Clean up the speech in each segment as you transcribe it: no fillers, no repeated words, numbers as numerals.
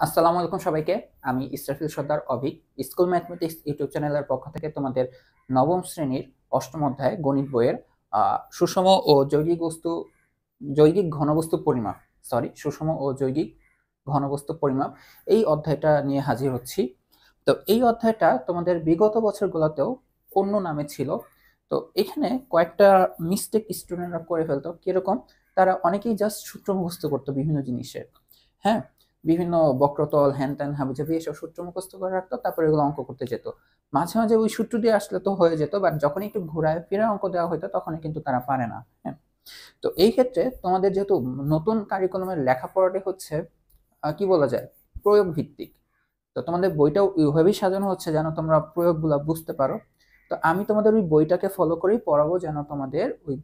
আসসালামু আলাইকুম সবাইকে। আমি ইসরাফিল সর্দার অভিক। স্কুল ম্যাথমেটিক্স ইউটিউব চ্যানেলের পক্ষ থেকে তোমাদের নবম শ্রেণীর অষ্টম অধ্যায় গণিত বইয়ের সুষম ও যৌগিক ঘনবস্তু পরিমাপ সুষম ও যৌগিক ঘনবস্তু পরিমাপ এই অধ্যায়টা নিয়ে হাজির হচ্ছি। তো এই অধ্যায়টা তোমাদের বিগত বছরগুলোতেও অন্য নামে ছিল। তো এখানে কয়েকটা মিস্টেক স্টুডেন্টরা করে ফেলতো। কিরকম? তারা অনেকেই জাস্ট সূত্র মুখস্থ করতো বিভিন্ন জিনিসের। হ্যাঁ, বিভিন্ন বক্রতল হ্যান ত্যান হাবিজাবি এসব সূত্র মুখস্থ করে রাখতো, তারপরে এগুলো অঙ্ক করতে যেত। মাঝে মাঝে ওই সূত্র দিয়ে আসলে তো হয়ে যেত, বাট যখন একটু ঘোরায় ফিরে অঙ্ক দেওয়া হতো তখন কিন্তু তারা পারে না। হ্যাঁ, তো এই ক্ষেত্রে তোমাদের যেহেতু নতুন কারিকুলামের লেখাপড়াটি হচ্ছে কি বলা যায়, প্রয়োগ ভিত্তিক। তো তোমাদের বইটাও ওইভাবেই সাজানো হচ্ছে যেন তোমরা প্রয়োগগুলো বুঝতে পারো। তো আমি তোমাদের ওই বইটাকে ফলো করেই পড়াবো, যেন তোমাদের ওই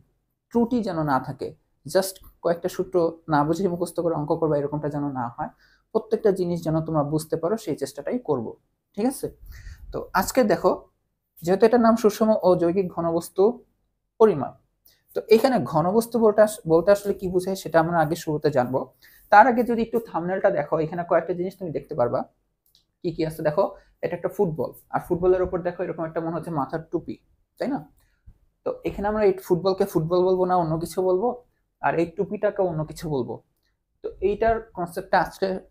ত্রুটি যেন না থাকে। জাস্ট কয়েকটা সূত্র না বুঝে মুখস্থ করে অঙ্ক করবা এরকমটা যেন না হয়। প্রত্যেকটা জিনিস যেন তোমরা বুঝতে পারো সেই চেষ্টাটাই করব। ঠিক আছে? তো আজকে দেখো, যেহেতু এটার নাম সুষম ও যৌগিক ঘনবস্তু পরিমাপ, তো এখানে ঘনবস্তু বলতে আসলে কি বোঝায় সেটা আমরা আগে শুরুতে জানবো। তার আগে যদি একটু থাম্বনেলটা দেখো, এখানে কয়েকটা জিনিস তুমি দেখতে পারবা। কি কি আছে দেখো। এটা একটা ফুটবল, আর ফুটবলের উপর দেখো এরকম একটা মনে হচ্ছে মাথার টুপি, তাই না? তো এখানে আমরা এই ফুটবলকে ফুটবল বলবো না অন্য কিছু বলবো, আর এই টুপিটাকে অন্য কিছু বলবো। তো এইটার কনসেপ্টটা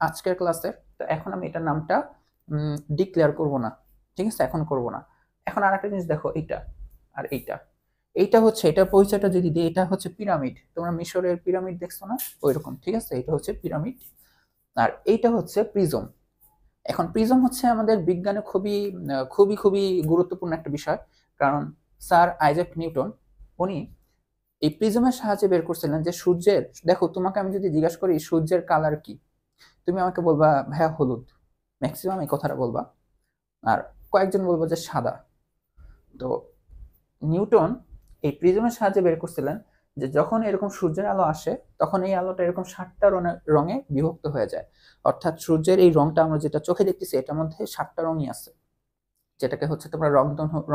আজকের ক্লাসে। তো এখন আমি এটার নামটা ডিক্লেয়ার করব না। ঠিক আছে, এখন করব না। এখন আর একটা জিনিস দেখো, এইটা আর এইটা, এইটা হচ্ছে, এটার পরিচয়টা যদি দিই, এটা হচ্ছে পিরামিড। তোমরা মিশরের পিরামিড দেখছো না, ওইরকম। ঠিক আছে, এটা হচ্ছে পিরামিড। আর এইটা হচ্ছে প্রিজম। এখন প্রিজম হচ্ছে আমাদের বিজ্ঞানে খুবই খুবই খুবই গুরুত্বপূর্ণ একটা বিষয়। কারণ স্যার আইজাক নিউটন, উনি এই প্রিজমের সাহায্যে বের করছিলেন যে সূর্যের, দেখো তোমাকে আমি যদি জিজ্ঞাসা করি সূর্যের কালার কি, তুমি আমাকে বলবা ভাইয়া হলুদ, ম্যাক্সিমাম এই কথাটা বলবা। আর কয়েকজন বলবো যে সাদা। তো নিউটন এই প্রিজমের সাহায্যে বের করছিলেন যে যখন এরকম সূর্যের আলো আসে, তখন এই আলোটা এরকম 7টা রঙে বিভক্ত হয়ে যায়। অর্থাৎ সূর্যের এই রংটা আমরা যেটা চোখে দেখতেছি, এটার মধ্যে 7টা রঙই আছে, যেটাকে হচ্ছে তোমরা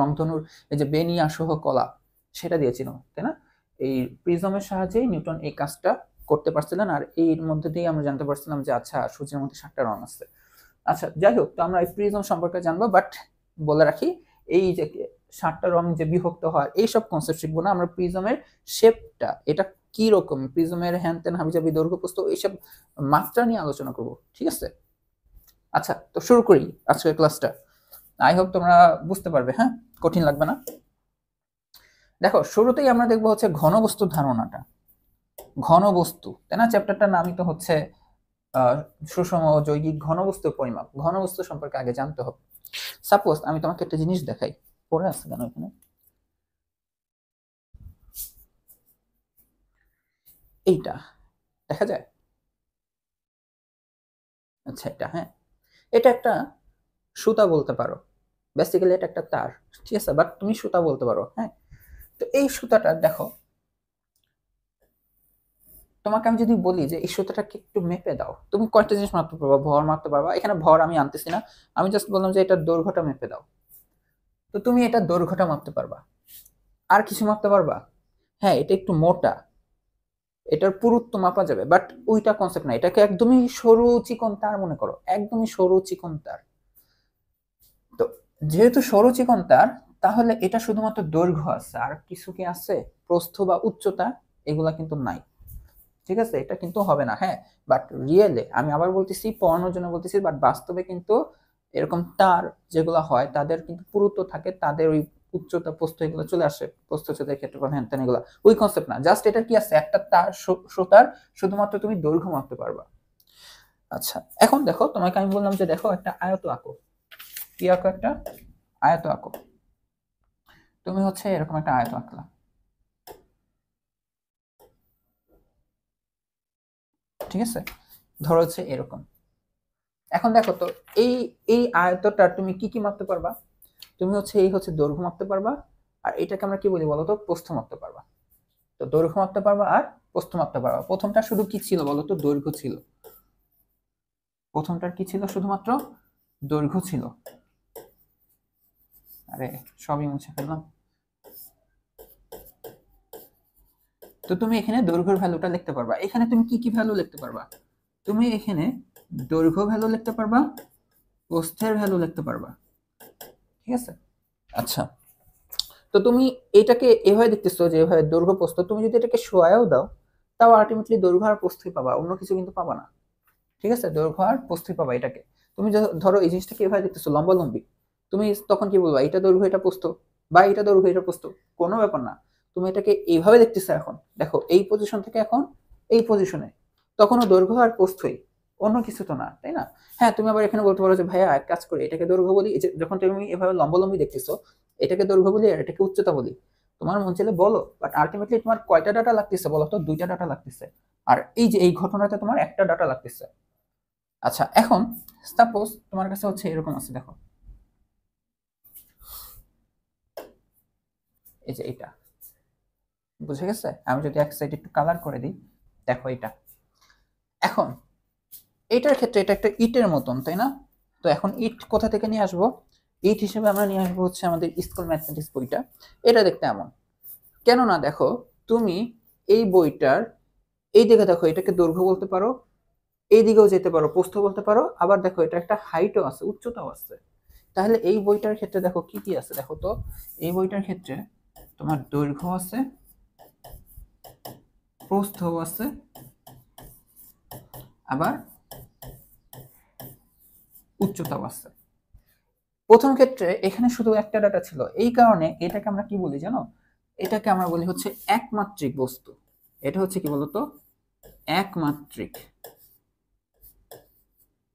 রংধনুর এই যে বেনি আসহ কলা, সেটা দিয়েছিল, তাই না? এই প্রিজমের সাহায্যেই নিউটন এই কাজটা করতে পারছিলেন। আর এর মধ্যে দিয়ে আমরা জানতে পারছিলাম যে আচ্ছা, সূর্যের মধ্যে 7টা রং আছে। আচ্ছা, যাই হোক, তো আমরা এই প্রিজম সম্পর্কে জানবো, বাট বলে রাখি, এই যে 7টা রং যে বিভক্ত হয় এইসব কনসেপ্ট শিখবো না আমরা। প্রিজমের শেপটা এটা কি রকম, প্রিজমের হ্যান ত্যান হাবিজাবি দৈর্ঘ্য প্রস্থ এইসব মাত্রা নিয়ে আলোচনা করব। ঠিক আছে? আচ্ছা, তো শুরু করি আজকের ক্লাসটা। আই হোপ তোমরা বুঝতে পারবে, হ্যাঁ, কঠিন লাগবে না। দেখো, শুরুতেই আমরা দেখবো হচ্ছে ঘনবস্তুর ধারণাটা। ঘনবস্তু, তাই না? চ্যাপ্টারটার নামই তো হচ্ছে সুষম ও যৌগিক ঘনবস্তু পরিমাপ। ঘনবস্তু সম্পর্কে আগে জানতে হবে। সাপোজ আমি তোমাকে একটা জিনিস দেখাই, পড়ে আছে কেন এখানে, এইটা দেখা যায়? আচ্ছা, এটা, হ্যাঁ, এটা একটা সুতা বলতে পারো। বেসিক্যালি এটা একটা তার, ঠিক আছে, বাট তুমি সুতা বলতে পারো। হ্যাঁ, তো এই সুতাটা দেখো, তোমাকে আমি যদি বলি যে এই সুতাটাকে একটু মেপে দাও, তুমি কয়টা জিনিস মাপতে পারবা? ভর মাপতে পারবা। এখানে ভর আমি আনতেছি না, আমি জাস্ট বললাম যে এটার দৈর্ঘ্যটা মেপে দাও। তো তুমি এটার দৈর্ঘ্যটা মাপতে পারবা। আর কিছু মাপতে পারবা? হ্যাঁ, এটা একটু মোটা, এটার পুরুত্ব মাপা যাবে, বাট ওইটা কনসেপ্ট না। এটাকে একদমই সরু চিকন তার মনে করো, একদমই সরু চিকন তার। তো যেহেতু সরু চিকন তার, তাহলে এটা শুধুমাত্র দৈর্ঘ্য আছে, আর কিছু কি আছে? প্রস্থ বা উচ্চতা এগুলা কিন্তু নাই। ঠিক আছে, এটা কিন্তু হবে না। হ্যাঁ, বাট রিয়েলে আমি আবার বলতেছি, পড়ানোর জন্য বলতেছি, বাট বাস্তবে কিন্তু এরকম তার যেগুলো হয় তাদের কিন্তু পুরুত্ব থাকে, তাদের ওই উচ্চতা প্রস্থ এগুলো চলে আসে, প্রস্থচ্ছেদের ক্ষেত্রফল হ্যান ত্যান এগুলো ওই কনসেপ্ট না। জাস্ট এটা কি আছে, একটা তার সুতার শুধুমাত্র তুমি দৈর্ঘ্য মাপতে পারবা। আচ্ছা, এখন দেখো, তোমাকে আমি বললাম যে দেখো একটা আয়ত আঁকো। কি আঁকো? একটা আয়ত আঁকো। তুমি হচ্ছে এরকম একটা আয়ত আঁকলা, ঠিক আছে? ধরো হচ্ছে এরকম। এখন দেখো তো, এই এই আয়তটা তুমি কি কি মাপতে পারবা? তুমি হচ্ছে এই হচ্ছে দৈর্ঘ্য মাপতে পারবা, আর এটাকে আমরা কি বলি বলতো? প্রস্থ মাপতে পারবা। তো দৈর্ঘ্য মাপতে পারবা আর প্রস্থ মাপতে পারবা। প্রথমটা শুধু কি ছিল বলতো? দৈর্ঘ্য ছিল। প্রথমটার কি ছিল? শুধুমাত্র দৈর্ঘ্য ছিল। আরে, সবই মুছে ফেললাম। তো তুমি এখানে দৈর্ঘ্যের ভ্যালুটা লিখতে পারবা। এখানে তুমি কি কি ভ্যালু লিখতে পারবা? তুমি এখানে দৈর্ঘ্য ভ্যালু লিখতে পারবা, প্রস্থের ভ্যালু লিখতে পারবা। ঠিক আছে? আচ্ছা, তো তুমি এটাকে এভাবে দেখতেছো যে এভাবে দৈর্ঘ্য প্রস্থ, তুমি যদি এটাকে শোয়াও দাও তাও আলটিমেটলি দৈর্ঘ্য আর প্রস্থই পাবা, অন্য কিছু কিন্তু পাবা না। ঠিক আছে? দৈর্ঘ্য আর প্রস্থই পাবা এটাকে। তুমি ধরো এই জিনিসটাকে এভাবে দেখতেছো লম্বালম্বি, তুমি তখন কি বলবা, এটা দৈর্ঘ্য এটা প্রস্থ, বা এটা দৈর্ঘ্য এটা প্রস্থ, কোনো ব্যাপার না। তুমি এটাকে এইভাবে দেখতেছো, এখন দেখো এই পজিশন থেকে এখন এই পজিশনে, তখনও দৈর্ঘ্য আর প্রস্থই, অন্য কিছু তো না, তাই না? হ্যাঁ, তুমি আবার এখানে বলতে পারো যে ভাইয়া এক কাজ করি, এটাকে দৈর্ঘ্য বলি, এই যে যখন তুমি এভাবে লম্বালম্বি দেখতেছো, এটাকে দৈর্ঘ্য বলি আর এটাকে উচ্চতা বলি। তোমার মন চাইলে বলো, বাট আলটিমেটলি তোমার কয়টা ডাটা লাগতেছে বলো তো? দুইটা ডাটা লাগতেছে। আর এই যে এই ঘটনাতে তোমার একটা ডাটা লাগতেছে। আচ্ছা, এখন সাপোজ তোমার কাছে হচ্ছে এরকম আছে, দেখো এই যে এটা, বুঝে গেছে? আমি যদি এক সাইড একটু কালার করে দিই, দেখো এটা। এখন এটার ক্ষেত্রে এটা একটা ইটের মতন, তাই না? তো এখন ইট কোথা থেকে নিয়ে আসবো? ইট হিসেবে আমরা নিয়ে আসবো হচ্ছে আমাদের স্কুল ম্যাথমেটিক্স বইটা। এটা দেখতে এমন, কেননা দেখো তুমি এই বইটার এই দিকে দেখো, এটাকে দৈর্ঘ্য বলতে পারো, এই দিকেও যেতে পারো, প্রস্থ বলতে পারো, আবার দেখো এটা একটা হাইটও আছে, উচ্চতাও আছে। তাহলে এই বইটার ক্ষেত্রে দেখো কি কি আছে, দেখো তো। এই বইটার ক্ষেত্রে তোমার দৈর্ঘ্য আছে, প্রস্থও আছে, আবার উচ্চতাও আছে। প্রথম ক্ষেত্রে এখানে শুধু একটা ডাটা ছিল, এই কারণে এটাকে আমরা কি বলি জানো? এটাকে আমরা বলি হচ্ছে একমাত্রিক বস্তু। এটা হচ্ছে কি বলতো? একমাত্রিক।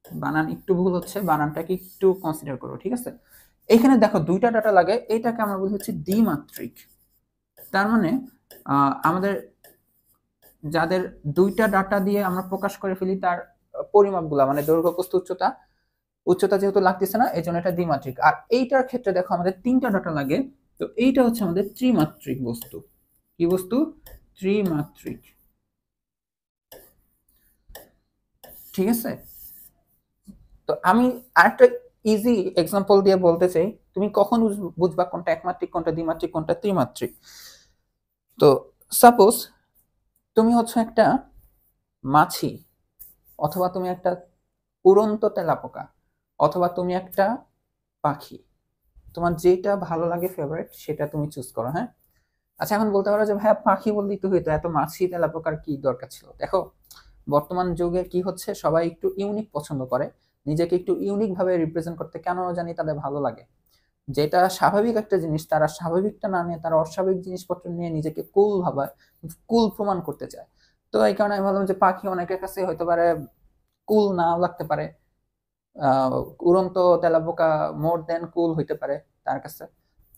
বানান একটু ভুল হচ্ছে, বানানটাকে একটু কনসিডার করো, ঠিক আছে? এখানে দেখো দুইটা ডাটা লাগে, এইটাকে আমরা বলি হচ্ছে দ্বিমাত্রিক। তার মানে আমাদের যাদের দুইটা ডাটা দিয়ে আমরা প্রকাশ করে ফেলি তার পরিমাপগুলা, মানে দৈর্ঘ্য প্রস্থ উচ্চতা, উচ্চতা যেহেতু লাগতেছে না, এই জন্য এটা দ্বিমাত্রিক। আর এইটার ক্ষেত্রে দেখো আমাদের তিনটা ডাটা লাগে, তো এইটা হচ্ছে আমাদের ত্রিমাত্রিক বস্তু। কি বস্তু? ত্রিমাত্রিক। ঠিক আছে? তো আমি আরেকটা ইজি এক্সাম্পল দিয়ে বলতে চাই, তুমি কখন বুঝবা কোনটা একমাত্রিক, কোনটা দ্বিমাত্রিক, কোনটা ত্রিমাত্রিক। তো সাপোজ তুমি হচ্ছে একটা মাছি, অথবা তুমি একটা উড়ন্ত তেলাপোকা, অথবা তুমি একটা পাখি, তোমার যেটা ভালো লাগে ফেভারিট সেটা তুমি চুজ করো, হ্যাঁ? আচ্ছা, এখন বলতে পারো যে ভাইয়া পাখি বললেই তো হইতো, এত মাছি তেলাপোকার কি দরকার ছিল? দেখো বর্তমান যুগে কি হচ্ছে, সবাই একটু ইউনিক পছন্দ করে, নিজেকে একটু ইউনিক ভাবে রিপ্রেজেন্ট করতে কেন জানি তাদের ভালো লাগে। যেটা স্বাভাবিক একটা জিনিস, তারা স্বাভাবিকটা না নিয়ে তারা অস্বাভাবিক জিনিসপত্র নিয়ে নিজেকে কুল ভাবে, কুল প্রমাণ করতে চায়। তো এই কারণে আমি ভাবলাম যে পাখি অনেকের কাছে হয়তো পারে কুল নাও লাগতে পারে, আহ উড়ন্ত তেলাপোকা মোর দেন কুল হইতে পারে তার কাছে।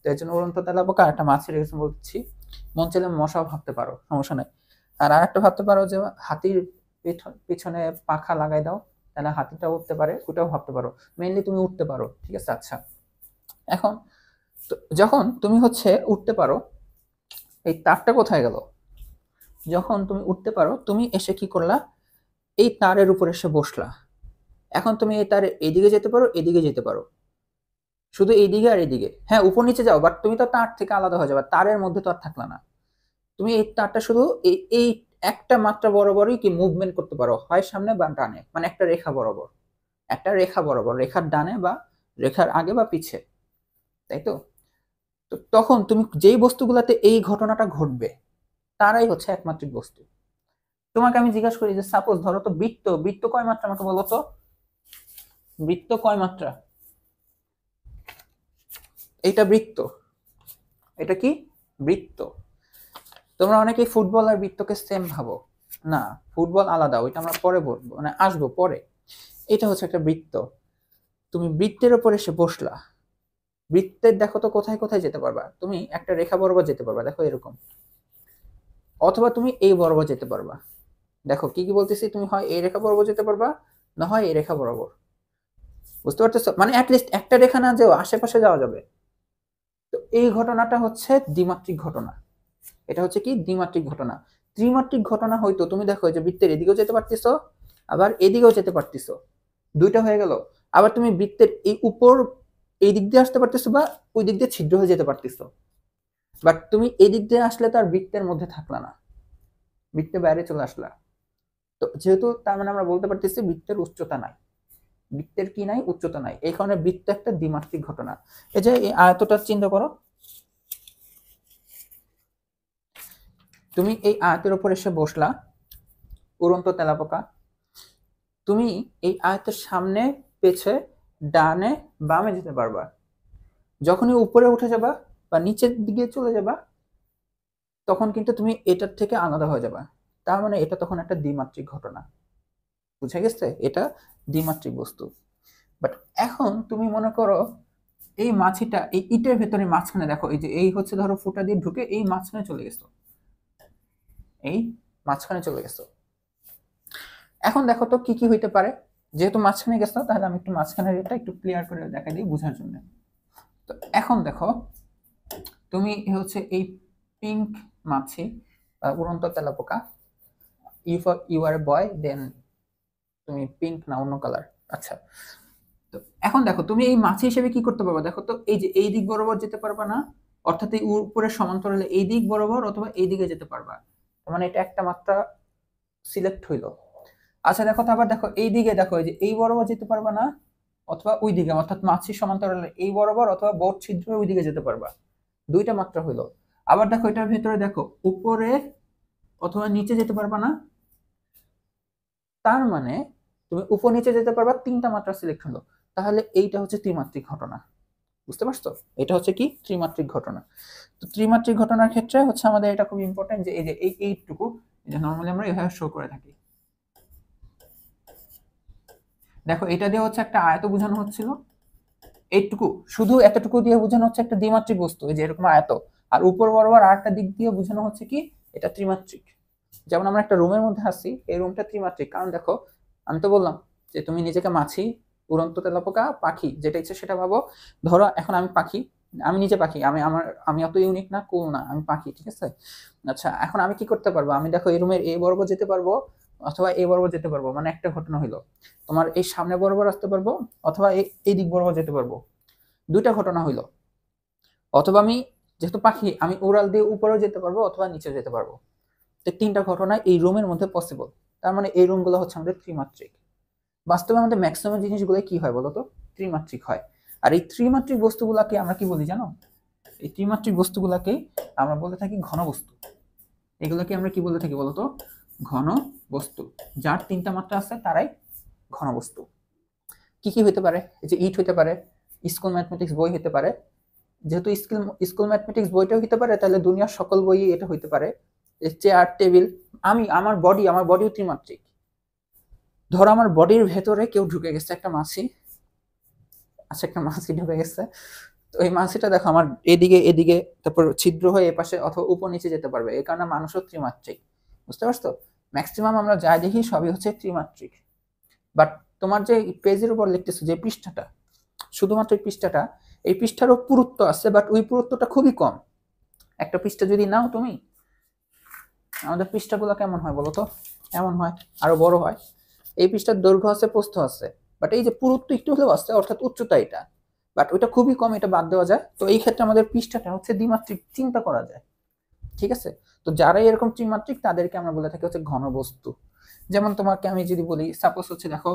তো এই জন্য উড়ন্ত তেলাপোকা একটা মাছের এক্সাম্পল বলছি। মন চাইলে মশাও ভাবতে পারো, সমস্যা নেই। আর আরেকটা ভাবতে পারো যে হাতির পিছনে পাখা লাগাই দাও, তাহলে হাতিটা উঠতে পারে, ওটাও ভাবতে পারো। মেইনলি তুমি উঠতে পারো, ঠিক আছে? আচ্ছা, এখন যখন তুমি হচ্ছে উঠতে পারো, এই তারটা কোথায় গেল? যখন তুমি উঠতে পারো, তুমি এসে কি করলা? এই তারের উপর এসে বসলা। এখন তুমি এই তারে এদিকে যেতে পারো, এদিকে যেতে পারো, শুধু এইদিকে আর এদিকে, হ্যাঁ উপর নিচে যাও, বাট তুমি তো তার থেকে আলাদা হয়ে যাবে, তারের মধ্যে তো আর থাকলা না। তুমি এই তারটা শুধু এই একটা মাত্রা বরাবরই কি মুভমেন্ট করতে পারো, হয় সামনে বা ডানে, মানে একটা রেখা বরাবর, একটা রেখা বরাবর, রেখার ডানে বা রেখার আগে বা পিছে, তাই তো? তো তখন তুমি যেই বস্তুগুলাতে এই ঘটনাটা ঘটবে তারাই হচ্ছে একমাত্রিক বস্তু। তোমাকে আমি জিজ্ঞাসা করি যে সাপোজ ধরো তো বৃত্ত, বৃত্ত কয় মাত্রা আমাকে বলো তো? বৃত্ত কয় মাত্রা? এইটা বৃত্ত, এটা কি? বৃত্ত। তোমরা অনেকেই ফুটবল আর বৃত্তকে সেম ভাবো, না, ফুটবল আলাদা, ওইটা আমরা পরে বলবো, মানে আসবো পরে। এটা হচ্ছে একটা বৃত্ত। তুমি বৃত্তের উপর এসে বসলা, বৃত্তের দেখো তো কোথায় কোথায় যেতে পারবা? তুমি একটা রেখা বরাবর যেতে পারবা, দেখো এরকম, অথবা তুমি এই বরাবর যেতে পারবা। দেখো কি কি বলতেছি, তুমি হয় এই রেখা বরাবর যেতে পারবা, না হয় এই রেখা বরাবর। বুঝতে পারতেছো? মানে অ্যাটলিস্ট একটা রেখা না যেও আশেপাশে যাওয়া যাবে। তো এই ঘটনাটা হচ্ছে দ্বিমাত্রিক ঘটনা। এটা হচ্ছে কি? দ্বিমাত্রিক ঘটনা। ত্রিমাত্রিক ঘটনা হয়তো তুমি দেখো যে বৃত্তের এদিকেও যেতে পারতেছো, আবার এদিকেও যেতে পারতেছো, দুইটা হয়ে গেল। আবার তুমি বৃত্তের এই উপর এই দিক দিয়ে আসতে পারতেছো, বা ওই দিক দিয়ে ছিদ্র হয়ে যেতে পারতেছো, বাট তুমি এই দিক দিয়ে আসলে তার বৃত্তের মধ্যে থাকলা না, বৃত্তের বাইরে চলে আসলা। তো যেহেতু তার মানে আমরা বলতে পারতেছি বৃত্তের উচ্চতা নাই, বৃত্তের কি নাই, উচ্চতা নাই, এই কারণে বৃত্ত একটা দ্বিমাত্রিক ঘটনা। এই যে এই আয়তটা চিন্তা করো, তুমি এই আয়তের উপর এসে বসলা, উড়ন্ত তেলাপোকা, তুমি এই আয়তের সামনে পেছে ডানে বামে যেতে পারবা, যখনই উপরে উঠে যাবা বা নিচের দিকে চলে যাবা তখন কিন্তু তুমি এটার থেকে আলাদা হয়ে যাবা। তার মানে এটা তখন একটা দ্বিমাত্রিক ঘটনা। বুঝে গেছে? এটা দ্বিমাত্রিক বস্তু। বাট এখন তুমি মনে করো এই মাছিটা এই ইটের ভেতরে মাঝখানে দেখো, এই যে এই হচ্ছে ধরো ফুটা দিয়ে ঢুকে এই মাঝখানে চলে গেছো, এই মাঝখানে চলে গেছো। এখন দেখো তো কি কি হইতে পারে। যেহেতু মাঝখানে গেছো তাহলে আমি একটু মাঝখানের এটা একটু ক্লিয়ার করে দেখা দিই বোঝার জন্য। তো এখন দেখো তুমি হচ্ছে এই পিঙ্ক মাছি উড়ন্ত তেলাপোকা, ইউ আর এ বয়, দেন তুমি পিঙ্ক না অন্য কালার। আচ্ছা, তো এখন দেখো তুমি এই মাছি হিসেবে কি করতে পারবা, দেখো তো এই যে এই দিক বরাবর যেতে পারবা না, অর্থাৎ এই উপরে সমান্তরালে এই দিক বরাবর অথবা এই দিকে যেতে পারবা, মানে এটা একটা মাত্রা সিলেক্ট হইলো। আচ্ছা দেখো তো আবার দেখো এই দিকে, দেখো এই যে এই বরাবর যেতে পারবা না, অথবা ওই দিকে, অর্থাৎ মাছি সমান্তরালে এই বরাবর অথবা বোট ছিদ্র ওই দিকে যেতে পারবা, দুইটা মাত্রা হইলো। আবার দেখো এটার ভেতরে দেখো উপরে অথবা নিচে যেতে পারবা না, তার মানে তুমি উপর নিচে যেতে পারবা, তিনটা মাত্রা সিলেক্ট হলো। তাহলে এইটা হচ্ছে ত্রিমাত্রিক ঘটনা। বুঝতে পারছো? এটা হচ্ছে কি ত্রিমাত্রিক ঘটনা। তো ত্রিমাত্রিক ঘটনার ক্ষেত্রে হচ্ছে আমাদের এটা খুব ইম্পর্টেন্ট যে এই যে এইটুকু, যে নর্মালি আমরা এভাবে শো করে থাকি। দেখো এটা দিয়ে হচ্ছে একটা আয়ত বোঝানো হচ্ছিল, এইটুকু শুধু এতটুকু দিয়ে বোঝানো হচ্ছে একটা দ্বিমাত্রিক বস্তু, এই যে এরকম আয়ত, আর উপর বরাবর আরেকটা দিক দিয়ে বোঝানো হচ্ছে কি এটা ত্রিমাত্রিক। যেমন আমরা একটা রুমের মধ্যে আছি, এই রুমটা ত্রিমাত্রিক, কারণ দেখো আমি তো বললাম যে তুমি নিজেকে মাছি, উড়ন্ত তেলাপোকা, পাখি, যেটা ইচ্ছে সেটা ভাবো। ধরো এখন আমি পাখি, আমি নিজে পাখি, আমি অত ইউনিক না, কুল না, আমি পাখি, ঠিক আছে? আচ্ছা এখন আমি কি করতে পারবো, আমি দেখো এই রুমের এই বরাবর যেতে পারবো অথবা এই বরাবর যেতে পারবো, মানে একটা ঘটনা হইলো। তোমার এই সামনে বরাবর আসতে পারবো অথবা এই দিক বরাবর যেতে পারবো, দুইটা ঘটনা হইলো। অথবা আমি যেহেতু পাখি আমি উড়াল দিয়ে উপরেও যেতে পারবো অথবা নিচেও যেতে পারবো। তো তিনটা ঘটনা এই রুমের মধ্যে পসিবল। তার মানে এই রুমগুলো হচ্ছে আমাদের ত্রিমাত্রিক। বাস্তবে আমাদের ম্যাক্সিমাম জিনিসগুলো কি হয় বলতো, ত্রিমাত্রিক হয়। আর এই ত্রিমাত্রিক বস্তুগুলাকে আমরা কি বলি জানো, এই ত্রিমাত্রিক বস্তুগুলাকে আমরা বলে থাকি ঘন বস্তু। এগুলোকে আমরা কি বলে থাকি বলতো, ঘন বস্তু। যার তিনটা মাত্রা আছে তারাই ঘন বস্তু। কি কি হইতে পারে, এই যে ইট হইতে পারে, স্কুল ম্যাথমেটিক্স বই হইতে পারে, যেহেতু স্কুল ম্যাথমেটিক্স বইটাও হইতে পারে তাহলে দুনিয়ার সকল বই এটা হইতে পারে। চেয়ার টেবিল, আমার বডিও ত্রিমাত্রিক। ধরো আমার বডির ভেতরে কেউ ঢুকে গেছে, একটা মাছি, আচ্ছা একটা মাছি ঢুকে গেছে, তো এই মাছিটা দেখো আমার এদিকে এদিকে তারপর ছিদ্র হয়ে এপাশে অথবা উপর নিচে যেতে পারবে, এই কারণে মানুষও ত্রিমাত্রিক। বুঝতে পারছো? ম্যাক্সিমাম আমরা যা দেখি সবই হচ্ছে ত্রিমাত্রিক। বাট তোমার যে পেজের উপর লিখতেছো যে পৃষ্ঠাটা, শুধুমাত্র এই পৃষ্ঠাটা, এই পৃষ্ঠারও পুরুত্ব আছে, বাট ওই পুরুত্বটা খুবই কম। একটা পৃষ্ঠা যদি নাও তুমি, আমাদের পৃষ্ঠাগুলো কেমন হয় বলো তো, এমন হয়, আরো বড় হয়। এই পৃষ্ঠার দৈর্ঘ্য আছে, প্রস্থ আছে, বাট এই যে পুরুত্ব একটু হলেও আছে, অর্থাৎ উচ্চতা এটা, বাট ওইটা খুবই কম, এটা বাদ দেওয়া যায়। তো এই ক্ষেত্রে আমাদের পৃষ্ঠাটা হচ্ছে দ্বিমাত্রিক চিন্তা করা যায়। ঠিক আছে? তো যারাই এরকম ত্রিমাত্রিক তাদেরকে আমরা বলে থাকি হচ্ছে ঘন বস্তু। যেমন তোমাকে আমি যদি বলি, সাপোজ হচ্ছে দেখো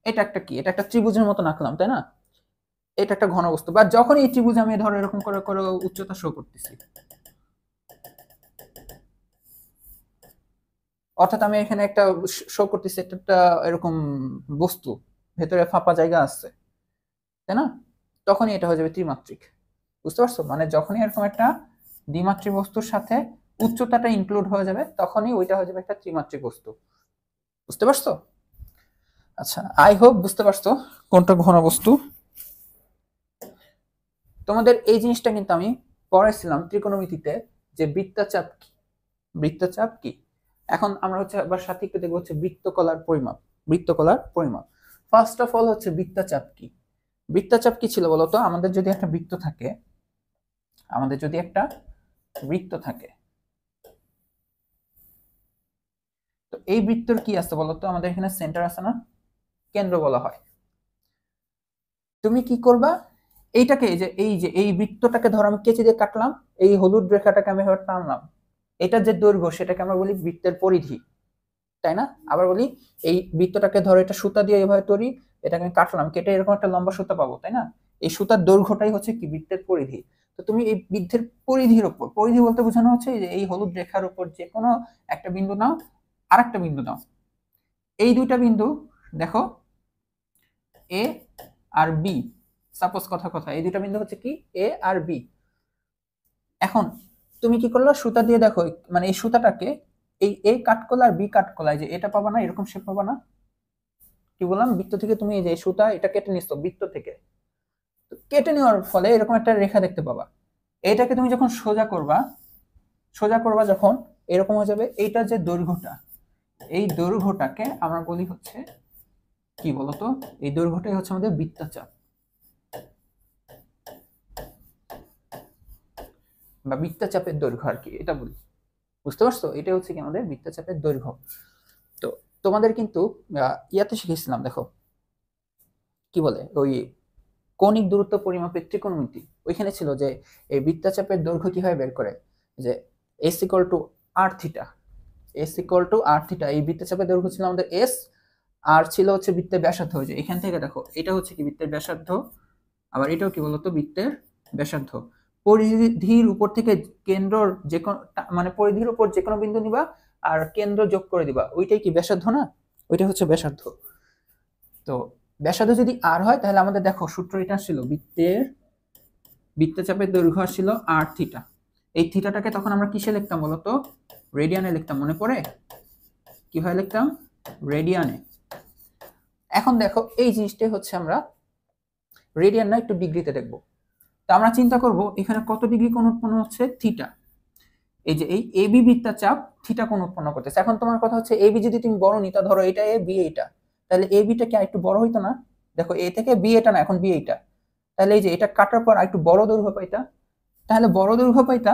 এটা একটা কি, এটা একটা ত্রিভুজের মতো আঁকলাম, তাই না? এটা একটা ঘন বস্তু, বা যখন এই ত্রিভুজ আমি ধরো এরকম করে করে উচ্চতা শো করতেছি, অর্থাৎ আমি এখানে একটা শো করতেছি একটা এরকম বস্তু, ভেতরে ফাঁপা জায়গা আছে, তাই না? তখনই এটা হয়ে যাবে ত্রিমাত্রিক। বুঝতে পারছো? মানে যখনই এরকম একটা দ্বিমাত্রিক বস্তুর সাথে উচ্চতাটা ইনক্লুড হয়ে যাবে তখনই ওইটা হয়ে যাবে একটা ত্রিমাত্রিক বস্তু। বুঝতে পারছো? আচ্ছা, আই হোপ বুঝতে পারছো কোনটা ঘন বস্তু। তোমাদের এই জিনিসটা কিন্তু আমি পড়াইছিলাম ত্রিকোণমিতিতে, যে বৃত্তচাপ কি, বৃত্তচাপ কি। এখন আমরা হচ্ছে আবার সাথে একটু দেখবো হচ্ছে বৃত্তকলার পরিমাপ, বৃত্তকলার পরিমাপ। ফার্স্ট অফ অল হচ্ছে বৃত্তচাপ কি। বৃত্তচাপ কি ছিল বলতো, আমাদের যদি একটা বৃত্ত থাকে, আমাদের যদি একটা বৃত্ত থাকে, তো এই বৃত্তর কি আছে বলতো, আমাদের এখানে সেন্টার আছে না, কেন্দ্র বলা হয়। তুমি কি করবা, এইটাকে এই যে এই বৃত্তটাকে ধরো আমি কেচি দিয়ে কাটলাম, এই হলুদ রেখাটাকে আমি এভাবে টানলাম, এটা যে দৈর্ঘ্য সেটাকে আমরা বলি বৃত্তের পরিধি, তাই না? আবার বলি এই বৃত্তটাকে ধরো এটা সুতা দিয়ে এভাবে তৈরি, এটাকে আমি কাটলাম, কেটে এরকম একটা লম্বা সুতা পাবো, তাই না? এই সুতার দৈর্ঘ্যটাই হচ্ছে কি বৃত্তের পরিধি। তো তুমি এই বৃত্তের পরিধির উপর, পরিধি বলতে বোঝানো হচ্ছে যে এই হলুদ রেখার উপর যে কোনো একটা বিন্দু নাও, আর একটা বিন্দু নাও, এই দুইটা বিন্দু দেখো এ আর বি, সাপোজ কথা এই দুইটা বিন্দু হচ্ছে কি এ আর বি। এখন তুমি কি করলো, সুতা দিয়ে দেখো, মানে এই সুতাটাকে এই এ কাট করলে আর বি কাট করলে যে এটা পাবা না, এরকম শেপ পাবা না। কি বললাম, বৃত্ত থেকে তুমি এই যে সুতা এটা কেটে নিচ্ছো বৃত্ত থেকে, কেটে নেওয়ার ফলে এরকম একটা রেখা দেখতে পাবা। এটাকে তুমি যখন সোজা করবা যখন এরকম হয়ে যাবে, এইটা যে দৈর্ঘ্যটা, এই দৈর্ঘ্যটাকে আমরা বলি হচ্ছে কি বলতো, এই দৈর্ঘ্যটাই হচ্ছে আমাদের বৃত্তচাপ বা বৃত্তচাপের দৈর্ঘ্য আর কি, এটা বলি। বুঝতে পারছো? এটা হচ্ছে কি আমাদের বৃত্তচাপের দৈর্ঘ্য। তো তোমাদের কিন্তু ইয়াতে শিখেছিলাম, দেখো কি বলে ওই কৌণিক দূরত্ব পরিমাপের ত্রিকোণমিতি, ওইখানে ছিল যে এই বৃত্তচাপের দৈর্ঘ্য কিভাবে বের করে, যে S equal to R theta, এই বৃত্তচাপের দৈর্ঘ্য ছিল আমাদের এস, আর ছিল হচ্ছে বৃত্তের ব্যাসার্ধ। যে এখান থেকে দেখো এটা হচ্ছে কি বৃত্তের ব্যাসার্ধ, আবার এটাও কি বলতো বৃত্তের ব্যাসার্ধ। পরিধির উপর থেকে কেন্দ্রর যে কোনো, মানে পরিধির উপর যে কোনো বিন্দু নিবা আর কেন্দ্র যোগ করে দিবা, ওইটাই কি ব্যাসার্ধ না? ওইটাই হচ্ছে ব্যাসার্ধ। তো ব্যাসার্ধ যদি আর হয় তাহলে আমাদের দেখো সূত্র এটা ছিল বৃত্তচাপের দৈর্ঘ্য ছিল আর থিটা। এই থিটাটাকে তখন আমরা কিসে লিখতাম বলতো, রেডিয়ানে লিখতাম। মনে পড়ে কিভাবে লিখতাম? রেডিয়ানে। এখন দেখো এই জিনিসটাই হচ্ছে আমরা রেডিয়ান না একটু ডিগ্রিতে দেখবো। তো আমরা চিন্তা করব এখানে কত ডিগ্রি কোণ উৎপন্ন হচ্ছে, থিটা। এই যে এই এবি বৃত্তচাপ থিটা কোণ উৎপন্ন করতেছে। এখন তোমার কথা হচ্ছে এবি যদি তুমি বড় নিতা, ধরো এটা এ বি এইটা, তাহলে এ বিটা কি একটু বড় হইতো না? দেখো এ থেকে বি এটা না, এখন বি এইটা, তাহলে এই যে এটা কাটার পর একটু বড় দৈর্ঘ্য পাইতা, তাহলে বড় দৈর্ঘ্য পাইতা,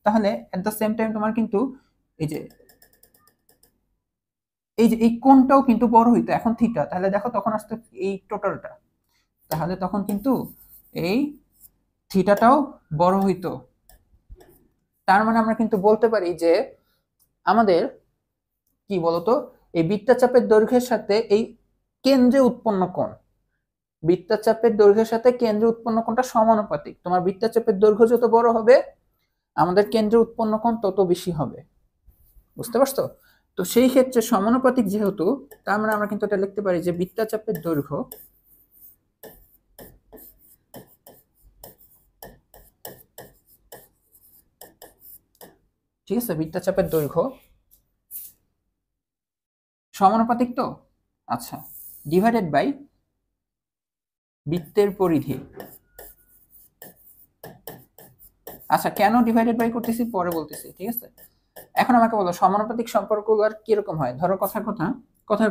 তাহলে এট দ্য সেম টাইম তোমার কিন্তু এই যে এই কোণটাও কিন্তু বড় হইতো, এখন থিটা, তাহলে দেখো তখন আসতে এই টোটালটা, তাহলে তখন কিন্তু এই থিটাটাও বড় হইতো। তার মানে আমরা কিন্তু বলতে পারি যে আমাদের কি বলতো, এই বৃত্তচাপের দৈর্ঘ্যের সাথে এই কেন্দ্রে উৎপন্ন কোণ, বৃত্তচাপের দৈর্ঘ্যের সাথে কেন্দ্রে উৎপন্ন কোণটা সমানুপাতিক। তোমার বৃত্তচাপের দৈর্ঘ্য যত বড় হবে আমাদের কেন্দ্রে উৎপন্ন কোণ তত বেশি হবে। বুঝতে পারছো? তো সেই ক্ষেত্রে সমানুপাতিক যেহেতু, তার মানে আমরা কিন্তু এটা লিখতে পারি যে বৃত্তচাপের দৈর্ঘ্য ঠিক আছে, বৃত্তচাপের দৈর্ঘ্য সমানুপাতিক। তো আচ্ছা, ডিভাইডেড বাই বৃত্তের পরিধি। আচ্ছা, কেন ডিভাইডেড বাই করতেছি পরে বলতেছি, ঠিক আছে? এখন আমাকে বলো সমানুপাতিক সম্পর্কগুলো আর কিরকম হয়। ধরো কথার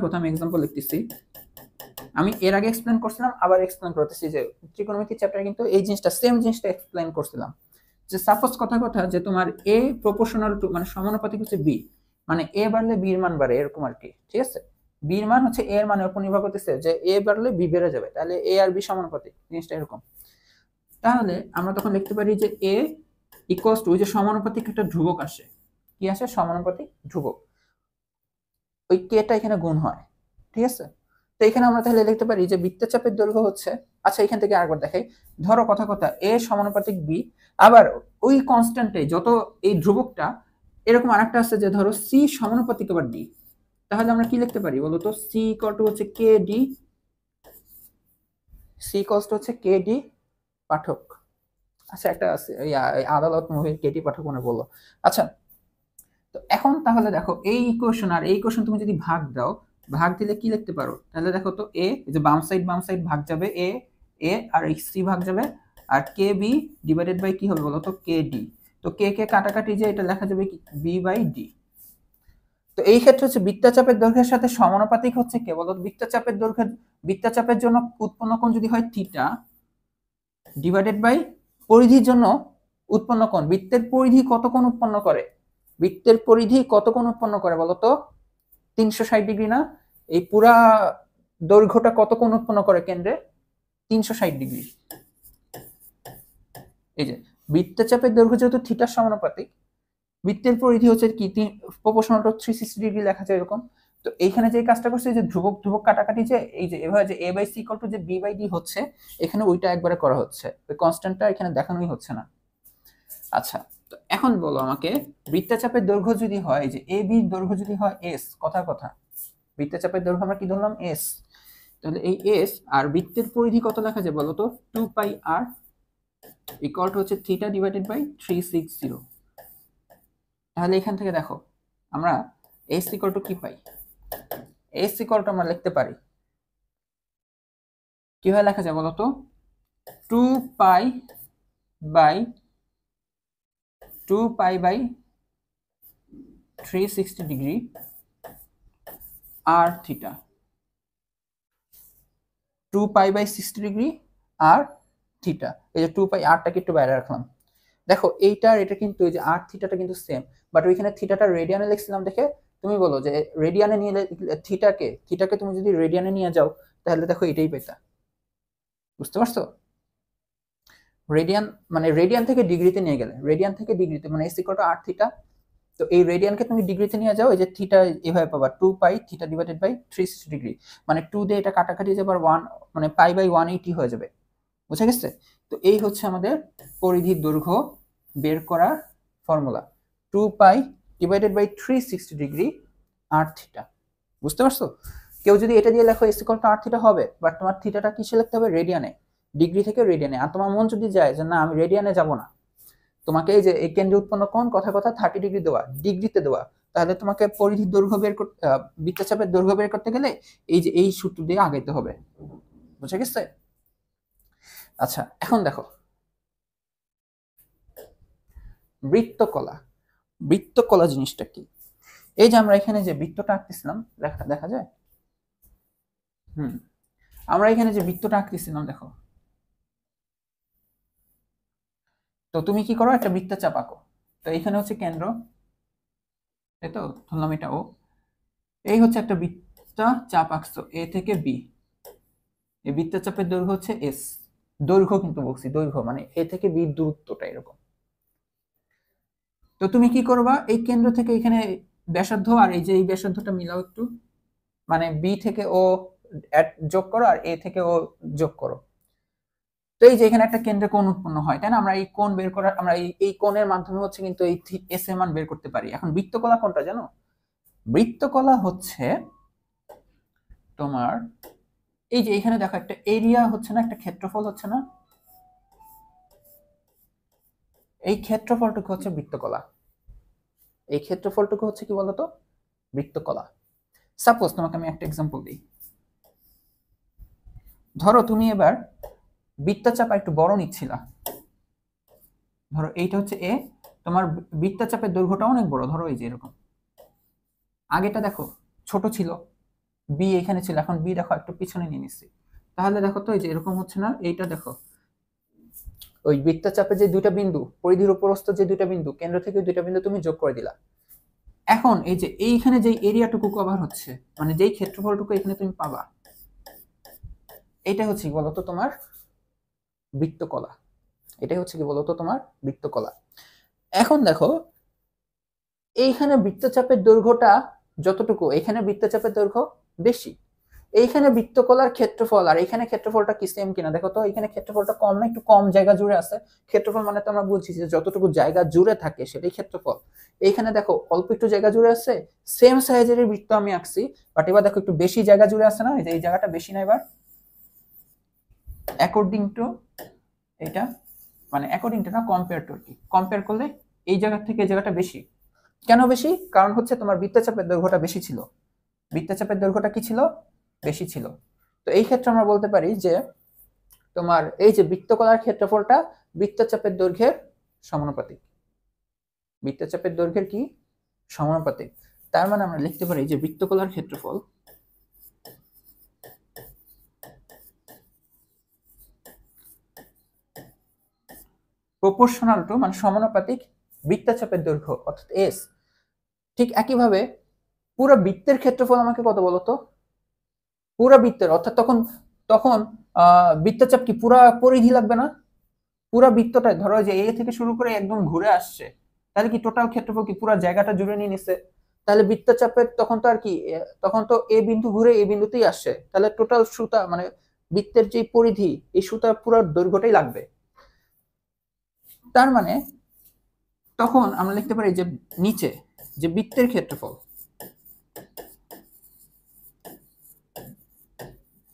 কথা আমি এক্সাম্পল লিখতেছি। আমি এর আগে এক্সপ্লেন করছিলাম, আবার এক্সপ্লেন করতেছি যে ত্রিকোণমিতি চ্যাপ্টারে কিন্তু এই জিনিসটা সেম জিনিসটা এক্সপ্লেন করছিলাম, যে সাপোজ কথা যে তোমার এ প্রপোর্শনাল টু, মানে সমানুপাতিক হচ্ছে বি, মানে এ বাড়লে বি এর মান বাড়ে, এরকম আর কি, ঠিক আছে? বি এর মান হচ্ছে এ এর মানের উপর নির্ভর করতেছে, যে এ বাড়লে বি বেড়ে যাবে, তাহলে এ আর বি সমানুপাতিক, জিনিসটা এরকম। তাহলে আমরা তখন লিখতে পারি যে এ ইকুয়ালস টু, ওই যে সমানুপাতিক একটা ধ্রুবক আসে, কি আসে? সমানুপাতিক ধ্রুবক, ওই কেটা এখানে গুণ হয়, ঠিক আছে? তো এখানে আমরা তাহলে লিখতে পারি যে বৃত্তচাপের দৈর্ঘ্য হচ্ছে, আচ্ছা এখান থেকে আরেকবার দেখাই, ধরো কথা এ সমানুপাতিক বি, আবার ওই কনস্ট্যান্টে যত এই ধ্রুবকটা, এরকম আরেকটা আছে যে ধরো সি সমানুপাতিক আবার ডি, তাহলে আমরা কি লিখতে পারি বলতো, সি ইকুয়াল টু হচ্ছে K D, C equals to হচ্ছে কে ডি পাঠক। আচ্ছা, একটা আছে আদালত মুভির কেটি পাঠক মনে বললো। আচ্ছা, তো এখন তাহলে দেখো এই ইকুয়েশন আর এই ইকুয়েশন তুমি যদি ভাগ দাও, ভাগ দিলে কি লিখতে পারো? তাহলে দেখো তো এ, যে বাম সাইড ভাগ যাবে, এ এ আর সি ভাগ যাবে, আর কে বি ডিভাইডেড বাই কি হবে বলো তো, কে ডি। তো কে কে কাটাকাটি, যে এটা লেখা যাবে কি বি বাই ডি। তো এই ক্ষেত্রে হচ্ছে বৃত্তচাপের দৈর্ঘ্যের সাথে সমানুপাতিক হচ্ছে কে বলো, বৃত্তচাপের জন্য উৎপন্ন কোণ যদি হয় থিটা, ডিভাইডেড বাই পরিধির জন্য উৎপন্ন কোণ। বৃত্তের পরিধি কত কোণ উৎপন্ন করে? বৃত্তের পরিধি কত কোণ উৎপন্ন করে বলতো? 360 ডিগ্রি না? এই পুরা দৈর্ঘ্যটা কত কোণ উৎপন্ন করে কেন্দ্রে? 360 ডিগ্রি। এই যে বৃত্তচাপের দৈর্ঘ্য যেহেতু থিটার সমানুপাতিক, বৃত্তের পরিধি হচ্ছে কি প্রপোর্শনাল টু 360 ডিগ্রি লেখা যায় এরকম। তো এইখানে যে কাজটা করছে যে ধ্রুবক ধ্রুবক কাটাকাটি, যে এই যে এভাবে যে a by C equal to যে b বাই d হচ্ছে, এখানে ওইটা একবারে করা হচ্ছে, ওই কনস্ট্যান্টটা এখানে দেখানোই হচ্ছে না। আচ্ছা, তো এখন বলো আমাকে, বৃত্তচাপের দৈর্ঘ্য যদি হয়, এই যে এ বি দৈর্ঘ্য যদি হয় s, কথার কথা বৃত্তচাপের দৈর্ঘ্য আমরা কি ধরলাম s, তাহলে এই s আর বৃত্তের পরিধি কত লেখা যায় বলো তো, 2 পাই r ইকুয়াল টু হচ্ছে থিটা ডিভাইডেড বাই 360। তাহলে এখান থেকে দেখো আমরা s ইকুয়াল টু কি পাই, s ইকুয়াল টু আমরা লিখতে পারি, কিভাবে লেখা যায় বলো তো, 2 pi by 360 degree R theta, 2 pi by 60 degree R theta. এই যে 2 পাই আরটাকে একটু বাইরে রাখলাম। দেখো এইটা আর এটা কিন্তু, এই যে আর থিটাটা কিন্তু সেম, বাট ওইখানে থিটাটা রেডিয়ানে লিখছিলাম দেখে তুমি বলো যে রেডিয়ানে নিয়ে থিটাকে তুমি যদি রেডিয়ানে নিয়ে যাও তাহলে দেখো এটাই পেতা। বুঝতে পারছো? রেডিয়ান মানে রেডিয়ান থেকে ডিগ্রিতে নিয়ে গেলে, রেডিয়ান থেকে ডিগ্রিতে মানে s equal to r theta, তো এই রেডিয়ানকে তুমি ডিগ্রিতে নিয়ে যাও, এই যে থিটা এভাবে পাবা 2 পাই থিটা ডিভাইডেড বাই 360 ডিগ্রি, মানে 2 দিয়ে এটা কাটাকাটি যাবে আর 1 মানে পাই বাই 180 হয়ে যাবে। বুঝা গেছে? তো এই হচ্ছে আমাদের পরিধির দৈর্ঘ্য বের করার formula, 2 pi divided by 360 degree R theta. বুঝতে পারছো? কেউ যদি এটা দিয়ে লেখো s equal to r theta হবে, বাট তোমার থিটাটা কিসে লিখতে হবে, রেডিয়ানে, ডিগ্রি থেকে রেডিয়ানে। আর তোমার মন যদি যায় যে না আমি রেডিয়ানে যাব না, তোমাকে এই যে এই কেন্দ্রে উৎপন্ন কোণ কথা 30 ডিগ্রি দেওয়া, ডিগ্রিতে দেওয়া, তাহলে তোমাকে পরিধির দৈর্ঘ্য বের করতে, বৃত্তচাপের দৈর্ঘ্য বের করতে গেলে এই যে এই সূত্র দিয়ে আগাইতে হবে। বুঝা গেছে? আচ্ছা, এখন দেখো বৃত্তকলা। বৃত্তকলা জিনিসটা কি? এই যে আমরা এখানে যে বৃত্তটা আঁকতেছিলাম, দেখা যায়, আমরা এখানে যে বৃত্তটা আঁকতেছিলাম দেখো, তো তুমি কি করো, একটা বৃত্তচাপ আঁকো। তো এখানে হচ্ছে কেন্দ্র, তাই তো, ধরলাম এটা ও, এই হচ্ছে একটা বৃত্তচাপ আঁকছো এ থেকে বি, এই বৃত্তচাপের দৈর্ঘ্য হচ্ছে এস, দৈর্ঘ্য কিন্তু বলছি, দৈর্ঘ্য মানে এ থেকে বি দূরত্বটা এরকম। তো তুমি কি করবা, এই কেন্দ্র থেকে এখানে ব্যাসার্ধ আর এই যে এই ব্যাসার্ধটা মিলাও একটু, মানে বি থেকে ও যোগ করো আর এ থেকে ও যোগ করো। তো এই যে এখানে একটা কেন্দ্রে কোণ উৎপন্ন হয়, তাই না? আমরা এই কোণ বের করার, আমরা এই কোণের মাধ্যমে হচ্ছে কিন্তু এই এস এর মান বের করতে পারি। এখন বৃত্তকলা কোনটা জানো? বৃত্তকলা হচ্ছে তোমার এই যে এখানে দেখো একটা এরিয়া হচ্ছে না, একটা ক্ষেত্রফল হচ্ছে না, এই ক্ষেত্রফলটুকু হচ্ছে বৃত্তকলা। এই ক্ষেত্রফলটুকু হচ্ছে কি বলতো, বৃত্তকলা। সাপোজ তোমাকে আমি একটা এক্সাম্পল দিই, ধরো তুমি এবার বৃত্তচাপ একটু বড় নিচ্ছিলা, ধরো এইটা হচ্ছে এ, তোমার বৃত্তচাপের দৈর্ঘ্যটা অনেক বড়, ধরো এই যে এরকম, আগেটা দেখো ছোট ছিল, বি এখানে ছিল, এখন বি দেখো একটু পিছনে নিয়ে নিচ্ছি, তাহলে দেখো তো এই যে এরকম হচ্ছে না, এইটা দেখো ওই বৃত্তচাপের যে দুইটা বিন্দু, পরিধির উপরস্থ যে দুইটা বিন্দু, কেন্দ্র থেকে দুইটা বিন্দু তুমি যোগ করে দিলা। এখন এই যে এইখানে যে এরিয়াটুকু কভার হচ্ছে, মানে যেই ক্ষেত্রফলটুকু এখানে তুমি পাবা, এটা হচ্ছে কি বলতো তোমার বৃত্তকলা। এটাই হচ্ছে কি বলতো তোমার বৃত্তকলা। এখন দেখো এইখানে বৃত্তচাপের দৈর্ঘ্যটা যতটুকু, এখানে বৃত্তচাপের দৈর্ঘ্য বেশি, এইখানে বৃত্তকলার ক্ষেত্রফল আর এখানে ক্ষেত্রফলটা কি সেম কিনা দেখো তো, এখানে ক্ষেত্রফলটা কম না, একটু কম জায়গা জুড়ে আছে। ক্ষেত্রফল মানে তো আমরা বলছি যে যতটুকু জায়গা জুড়ে থাকে সেটাই ক্ষেত্রফল। এইখানে দেখো অল্প একটু জায়গা জুড়ে আছে, সেম সাইজের বৃত্ত আমি আঁকছি, বাট এবার দেখো একটু বেশি জায়গা জুড়ে আছে না, এই জায়গাটা বেশি না এবার, অ্যাকর্ডিং টু এটা, মানে অ্যাকর্ডিং টু না, কম্পেয়ার টু, কি কম্পেয়ার করলে এই জায়গা থেকে এই জায়গাটা বেশি। কেন বেশি? কারণ হচ্ছে তোমার বৃত্তচাপের দৈর্ঘ্যটা বেশি ছিল, বৃত্তচাপের দৈর্ঘ্যটা কি ছিল, বেশি ছিল। তো এই ক্ষেত্রে আমরা বলতে পারি যে তোমার এই যে বৃত্তকলার ক্ষেত্রফলটা বৃত্তচাপের দৈর্ঘ্যের সমানুপাতিক, বৃত্তচাপের দৈর্ঘ্যের কি সমানুপাতিক। তার মানে আমরা লিখতে পারি যে বৃত্তকলার ক্ষেত্রফল প্রপোর্শনাল টু, মানে সমানুপাতিক বৃত্তচাপের দৈর্ঘ্য অর্থাৎ এস। ঠিক একইভাবে পুরো বৃত্তের ক্ষেত্রফল আমাকে কত বলতো, পুরো বৃত্তের, অর্থাৎ তখন তখন বৃত্তচাপ কি পুরা পরিধি লাগবে না, পুরা বৃত্তটা ধরো যে এ থেকে শুরু করে একদম ঘুরে আসছে, তাহলে কি টোটাল ক্ষেত্রফল কি পুরো জায়গাটা জুড়ে নিয়ে নিছে? তাহলে বৃত্তচাপের তখন তো আর কি, তখন তো এ বিন্দু ঘুরে এই বিন্দুতেই আসছে, তাহলে টোটাল সুতা মানে বৃত্তের যে পরিধি, এই সুতার পুরো দৈর্ঘ্যটাই লাগবে। তার মানে তখন আমরা লিখতে পারি যে নিচে যে বৃত্তের ক্ষেত্রফল,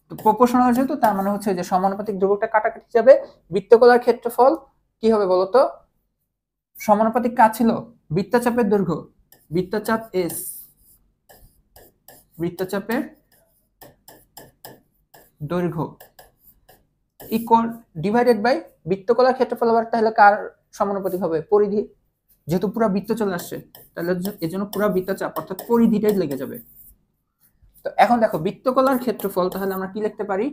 তো প্রপোর্শনাল যেহেতু, তার মানে হচ্ছে যে সমানুপাতিক ধ্রুবকটা কাটাকাটি যাবে। বৃত্তকলার ক্ষেত্রফল কি হবে বলতো? সমানুপাতিক কাজ ছিল বৃত্তচাপের দৈর্ঘ্য, বৃত্তচাপ এস, বৃত্তচাপের দৈর্ঘ্য ইকুয়াল ডিভাইডেড বাই বৃত্তকলার ক্ষেত্রফল। আবার তাহলে কার সমানুপাতিক হবে? পরিধি, যেহেতু পুরো বৃত্ত চলে আসছে, তাহলে এজন্য পুরো বৃত্তচাপ অর্থাৎ পরিধিটাই লেগে যাবে। তো এখন দেখো বৃত্তকলার ক্ষেত্রফল, তাহলে আমরা কি লিখতে পারি?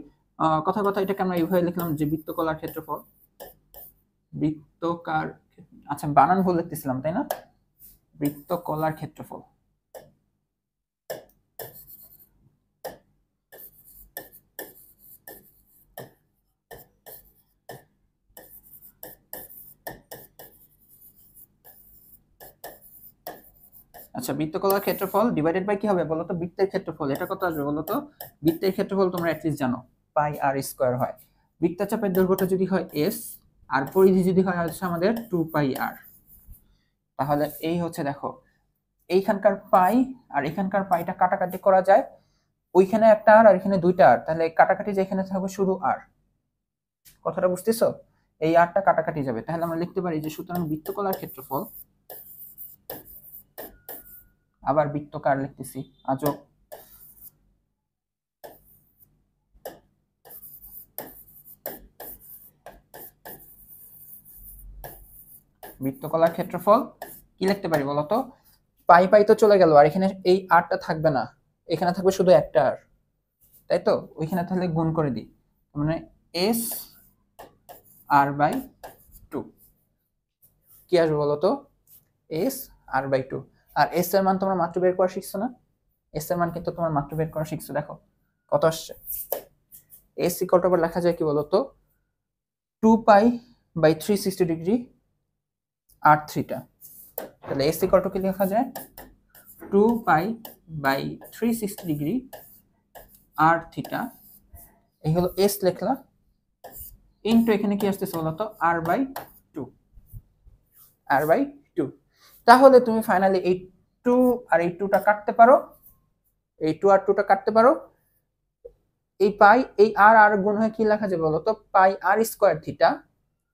কথা কথা এটাকে আমরা এইভাবে লিখলাম যে বৃত্তকলার ক্ষেত্রফল, বৃত্তকার, আচ্ছা বানান ভুল লিখতেছিলাম তাই না? বৃত্তকলার ক্ষেত্রফল, আচ্ছা বৃত্তকলার ক্ষেত্রফল ডিভাইডেড বাই কি হবে বলতো? বৃত্তের ক্ষেত্রফল। এটা কত আসবে বলতো? বৃত্তের ক্ষেত্রফল তোমরা অ্যাটলিস্ট জানো পাই আর স্কয়ার হয়। বৃত্তচাপের দৈর্ঘ্যটা যদি হয় এস আর পরিধি যদি হয় হচ্ছে আমাদের 2 পাই আর, তাহলে এই হচ্ছে দেখো এইখানকার পাই আর এখানকার পাইটা কাটাকাটি করা যায়, ওইখানে একটা আর এখানে দুইটা আর, তাহলে কাটাকাটি যেখানে থাকবে শুধু আর। কথাটা বুঝতেছো? এই আরটা কাটাকাটি যাবে, তাহলে আমরা লিখতে পারি যে সুতরাং বৃত্তকলার ক্ষেত্রফল, আবার বৃত্তকার লিখতেছি আজব, বৃত্তকলার ক্ষেত্রফল কি লিখতে পারি বলতো? পাই পাই তো চলে গেল, আর এখানে এই আরটা থাকবে না, এখানে থাকবে শুধু একটা আর, তাই তো? ওইখানে তাহলে গুণ করে দিই, মানে এস আর বাই 2 কি আসবে বলতো? S R by 2। আর এস এর মান তোমরা মাত্র বের করা শিখছো না? এস এর মান কিন্তু তোমার মাত্র বের করা শিখছো, দেখো কত আসছে। এস ইকুয়াল টু আবার লেখা যায় কি বলতো? 2 pi by 360 degree R theta. তাহলে এস ইকুয়াল টু কি লেখা যায়? 2 pi by 360 degree R theta, এই হলো এস লেখলা, ইনটু এখানে কি আসতেছে বলতো? R by 2, R by 2। তাহলে তুমি ফাইনালি এই 2 আর এই 2টা কাটতে পারো, এই 2 আর 2টা কাটতে পারো, এই পাই এই আর আর গুণ হয়ে কি লেখা যাবে বলতো? পাই আর স্কয়ার থিটা।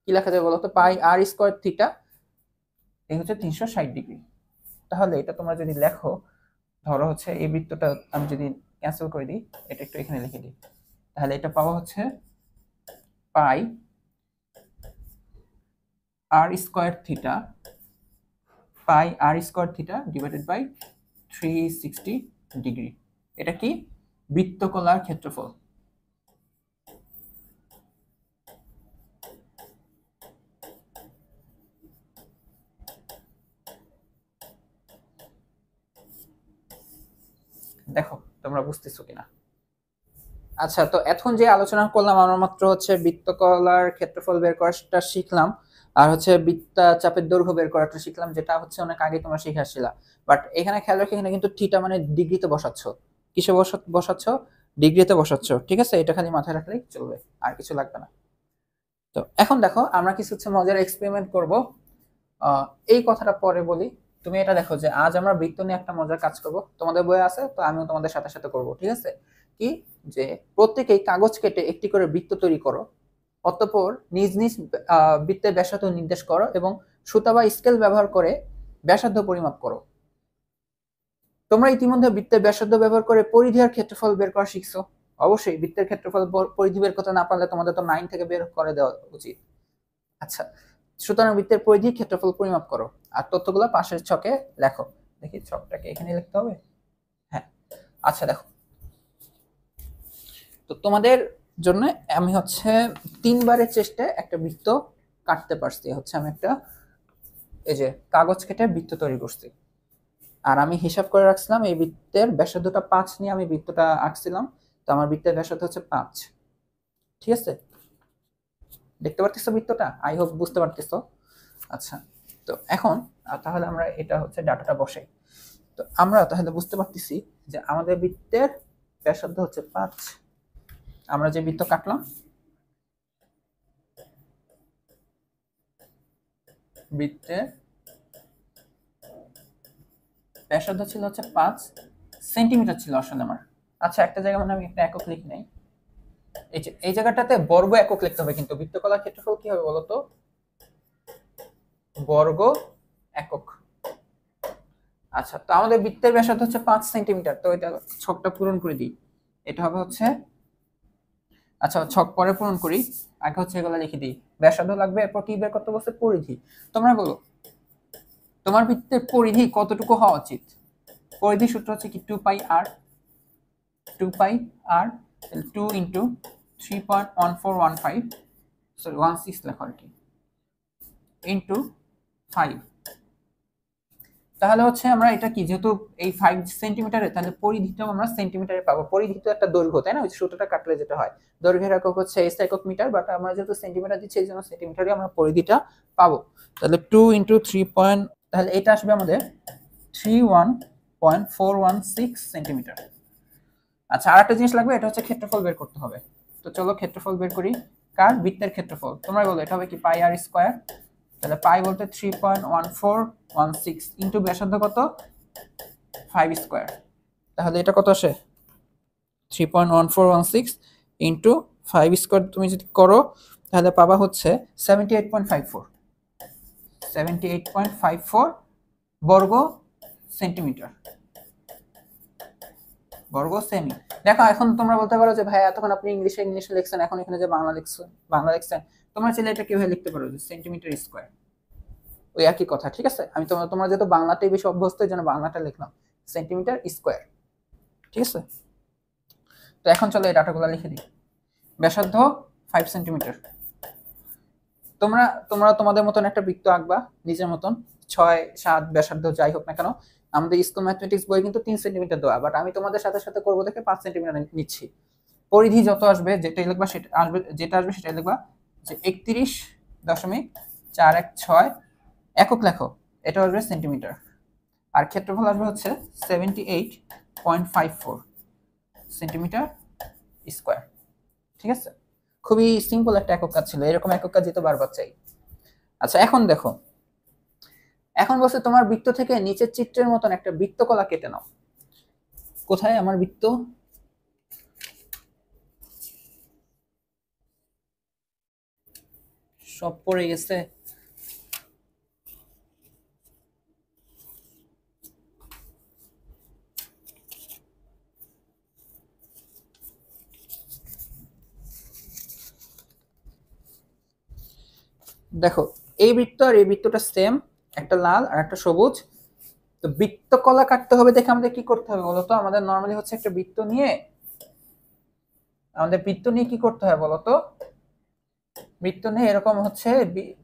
কি লেখা যাবে বলতো? পাই আর স্কয়ার থিটা, এই হচ্ছে 360 ডিগ্রি। তাহলে এটা তোমরা যদি লেখো, ধরো হচ্ছে এই বৃত্তটা আমি যদি ক্যান্সেল করে দিই, এটা একটু এখানে লিখে দিই, তাহলে এটা পাওয়া হচ্ছে pi r square theta, pi r square theta divided by 360 degree. এটা কি? বৃত্তকলার ক্ষেত্রফল। দেখো তোমরা বুঝতেছো কিনা। আচ্ছা, তো এখন যে আলোচনা করলাম আমরা মাত্র হচ্ছে বৃত্তকলার ক্ষেত্রফল বের করাটা শিখলাম, আর হচ্ছে বৃত্তচাপের দৈর্ঘ্য বের করাটা শিখলাম, যেটা হচ্ছে অনেক আগে তোমরা শিখে আসছিলা। বাট এখানে খেয়াল রাখো, এখানে কিন্তু থিটা মানে ডিগ্রিতে বসাচ্ছ। কিসে বসাচ্ছ? ডিগ্রিতে বসাচ্ছ, ঠিক আছে? এটা খালি মাথায় রাখলেই চলবে, আর কিছু লাগবে না। তো এখন দেখো আমরা কিছু হচ্ছে মজার এক্সপেরিমেন্ট করব। এই কথাটা পরে বলি, তুমি এটা দেখো যে আজ আমরা বৃত্ত নিয়ে একটা মজার কাজ করব, তোমাদের বইয়ে আছে তো আমিও তোমাদের সাথে সাথে করব, ঠিক আছে? কি, যে প্রত্যেকেই কাগজ কেটে একটি করে বৃত্ত তৈরি করো, অতঃপর নিজ নিজ বৃত্তের ব্যাসার্ধ নির্দেশ করো এবং সুতা বা স্কেল ব্যবহার করে ব্যাসার্ধ পরিমাপ করো। তোমরা ইতিমধ্যে বৃত্তের ব্যাসার্ধ ব্যবহার করে পরিধি আর ক্ষেত্রফল বের করা শিখছো। অবশ্যই বৃত্তের ক্ষেত্রফল পরিধি বের করতে না পারলে তোমাদের তো 9 থেকে বের করে দেওয়া উচিত। আচ্ছা, সুতরাং বৃত্তের পরিধি ক্ষেত্রফল পরিমাপ করো, আর তথ্যগুলো পাশের ছকে লেখো। দেখি ছকটাকে এখানে লিখতে হবে। হ্যাঁ, আচ্ছা দেখো, তো তোমাদের জন্য আমি হচ্ছে 3বারের চেষ্টায় একটা বৃত্ত কাটতে পারছি। হচ্ছে আমি একটা এই যে কাগজ কেটে বৃত্ত তৈরি করছি, আর আমি হিসাব করে রাখছিলাম এই বৃত্তের ব্যাসার্ধটা 5 নিয়ে আমি বৃত্তটা আঁকছিলাম। তো আমার বৃত্তের ব্যাসার্ধ হচ্ছে 5, ঠিক আছে? দেখতে পারতেছো বৃত্তটা? আই হোপ বুঝতে পারতেছো। আচ্ছা, তো এখন তাহলে আমরা এটা হচ্ছে ডাটাটা বসাই। তো আমরা তাহলে বুঝতে পারতেছি যে আমাদের বৃত্তের ব্যাসার্ধ হচ্ছে 5। আমরা যে বৃত্ত কাটলাম, বৃত্তের ব্যাসার্ধ ছিল হচ্ছে 5 সেন্টিমিটার ছিল আসলে আমার। আচ্ছা, একটা জায়গা মানে আমি একটা একক লিখি নাই, এই জায়গাটাতে বর্গ একক লিখতে হবে, কিন্তু বৃত্তকলার ক্ষেত্রফল কি হবে বলতো? বর্গ একক। আচ্ছা, তো আমাদের বৃত্তের ব্যাসার্ধ হচ্ছে 5 সেন্টিমিটার। তো এটা ছকটা পূরণ করে দিই। এটা হবে হচ্ছে, আচ্ছা ছক পরে পূরণ করি, আগে হচ্ছে এগুলো লিখে দিই। ব্যাসার্ধ লাগবে, এরপর কি বের করতে বলছে? পরিধি। তোমরা বলো তোমার বৃত্তের পরিধি কতটুকু হওয়া উচিত? পরিধি সূত্র হচ্ছে কি 2 পাই আর, 2 পাই আর 2 ইন্টু 3.1415, সরি 16 লেখা আর কি, ইন্টু 5। তাহলে হচ্ছে আমরা এটা কি, যেহেতু এই 5 সেন্টিমিটারে, তাহলে পরিধিটাও আমরা সেন্টিমিটারে পাবো। পরিধি তো একটা দৈর্ঘ্য, তাই না? ওই সূত্রটা কাটলে যেটা হয়, দৈর্ঘ্যের একক হচ্ছে এস একক মিটার, বাট আমরা যেহেতু সেন্টিমিটার দিচ্ছি এই জন্য সেন্টিমিটারে আমরা পরিধিটা পাবো। তাহলে 2 ইন্টু 3 পয়েন্ট, তাহলে এটা আসবে আমাদের 31.416 সেন্টিমিটার। আচ্ছা, আর একটা জিনিস লাগবে, এটা হচ্ছে ক্ষেত্রফল বের করতে হবে। তো চলো ক্ষেত্রফল বের করি। কার? বৃত্তের ক্ষেত্রফল। তোমরা বলো এটা হবে কি পাই আর স্কয়ার। তাহলে পাই বলতে 3.1416 ইন্টু ব্যাসার্ধ কত? 5 স্কয়ার। তাহলে এটা কত আসে? 3.1416 ইন্টু 5 স্কয়ার তুমি যদি করো তাহলে পাবা হচ্ছে 78.54, 78.54 বর্গ সেন্টিমিটার, বর্গ সেমি। দেখো এখন তোমরা বলতে পারো যে ভাই এতক্ষণ আপনি ইংলিশে লিখছেন, এখন এখানে যে বাংলা লিখছেন, তোমরা চাইলে এটা কিভাবে লিখতে পারো যে সেন্টিমিটার স্কয়ার, ওই একই কথা। ঠিক আছে, আমি তোমরা যেহেতু বাংলাতেই বেশি অভ্যস্ত এই জন্য বাংলাটা লিখলাম সেন্টিমিটার স্কয়ার। ঠিক আছে, তো এখন চলো এই ডাটাগুলো লিখে দিই। ব্যাসার্ধ 5 সেন্টিমিটার। তোমরা তোমরা তোমাদের মতন একটা বৃত্ত আঁকবা নিজের মতন, 6, 7 ব্যাসার্ধ যাই হোক না কেন। আমাদের স্কুল ম্যাথমেটিক্স বই কিন্তু 3 সেন্টিমিটার দেওয়া, বাট আমি তোমাদের সাথে সাথে করবো দেখে 5 সেন্টিমিটার নিচ্ছি। পরিধি যত আসবে, যেটাই লিখবা সেটা আসবে, যেটা আসবে সেটাই লিখবা, যে 31.416 একক লেখো, এটা আসবে সেন্টিমিটার। আর ক্ষেত্রফল আসবে হচ্ছে 78.54 সেন্টিমিটার স্কয়ার। ঠিক আছে, খুবই সিম্পল একটা একক কাজ ছিল, এরকম একক কাজই তো বারবার চাই। আচ্ছা এখন দেখো, এখন বলছে তোমার বৃত্ত থেকে নিচের চিত্রের মতন একটা বৃত্তকলা কেটে নাও। কোথায় আমার বৃত্ত? সব পড়ে গেছে। দেখো এই বৃত্ত আর এই বৃত্তটা সেম, একটা লাল আর একটা সবুজ। তো বৃত্তকলা কাটতে হবে দেখে আমাদের কি করতে হবে বলতো? আমাদের নর্মালি হচ্ছে একটা বৃত্ত নিয়ে, কি করতে হয় বলতো? বৃত্ত নিয়ে এরকম হচ্ছে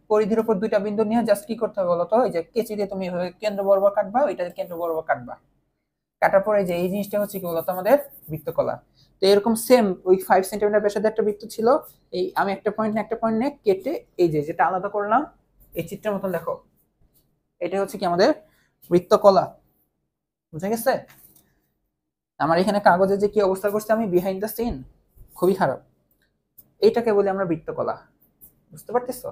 পরিধির উপর দুইটা বিন্দু নিয়ে জাস্ট কি করতে হবে বলতো? এই যে কেচি দিয়ে তুমি কেন্দ্র বরাবর কাটবা, ওইটা কেন্দ্র বরাবর কাটবা। কাটার পরে যে এই জিনিসটা হচ্ছে কি বলতো আমাদের বৃত্তকলা। তো এরকম সেম ওই 5 সেন্টিমিটার ব্যাসার্ধের একটা বৃত্ত ছিল, এই আমি একটা পয়েন্ট নিয়ে কেটে এই যে যেটা আলাদা করলাম এই চিত্রের মতন দেখো, এটা হচ্ছে কি আমাদের বৃত্তকলা। বুঝা গেছে? আমার এখানে কাগজে যে কি অবস্থা করছে আমি, বিহাইন্ড দ্য সিন, খুবই খারাপ। এইটাকে বলি আমরা বৃত্তকলা। বুঝতে পারতেছো?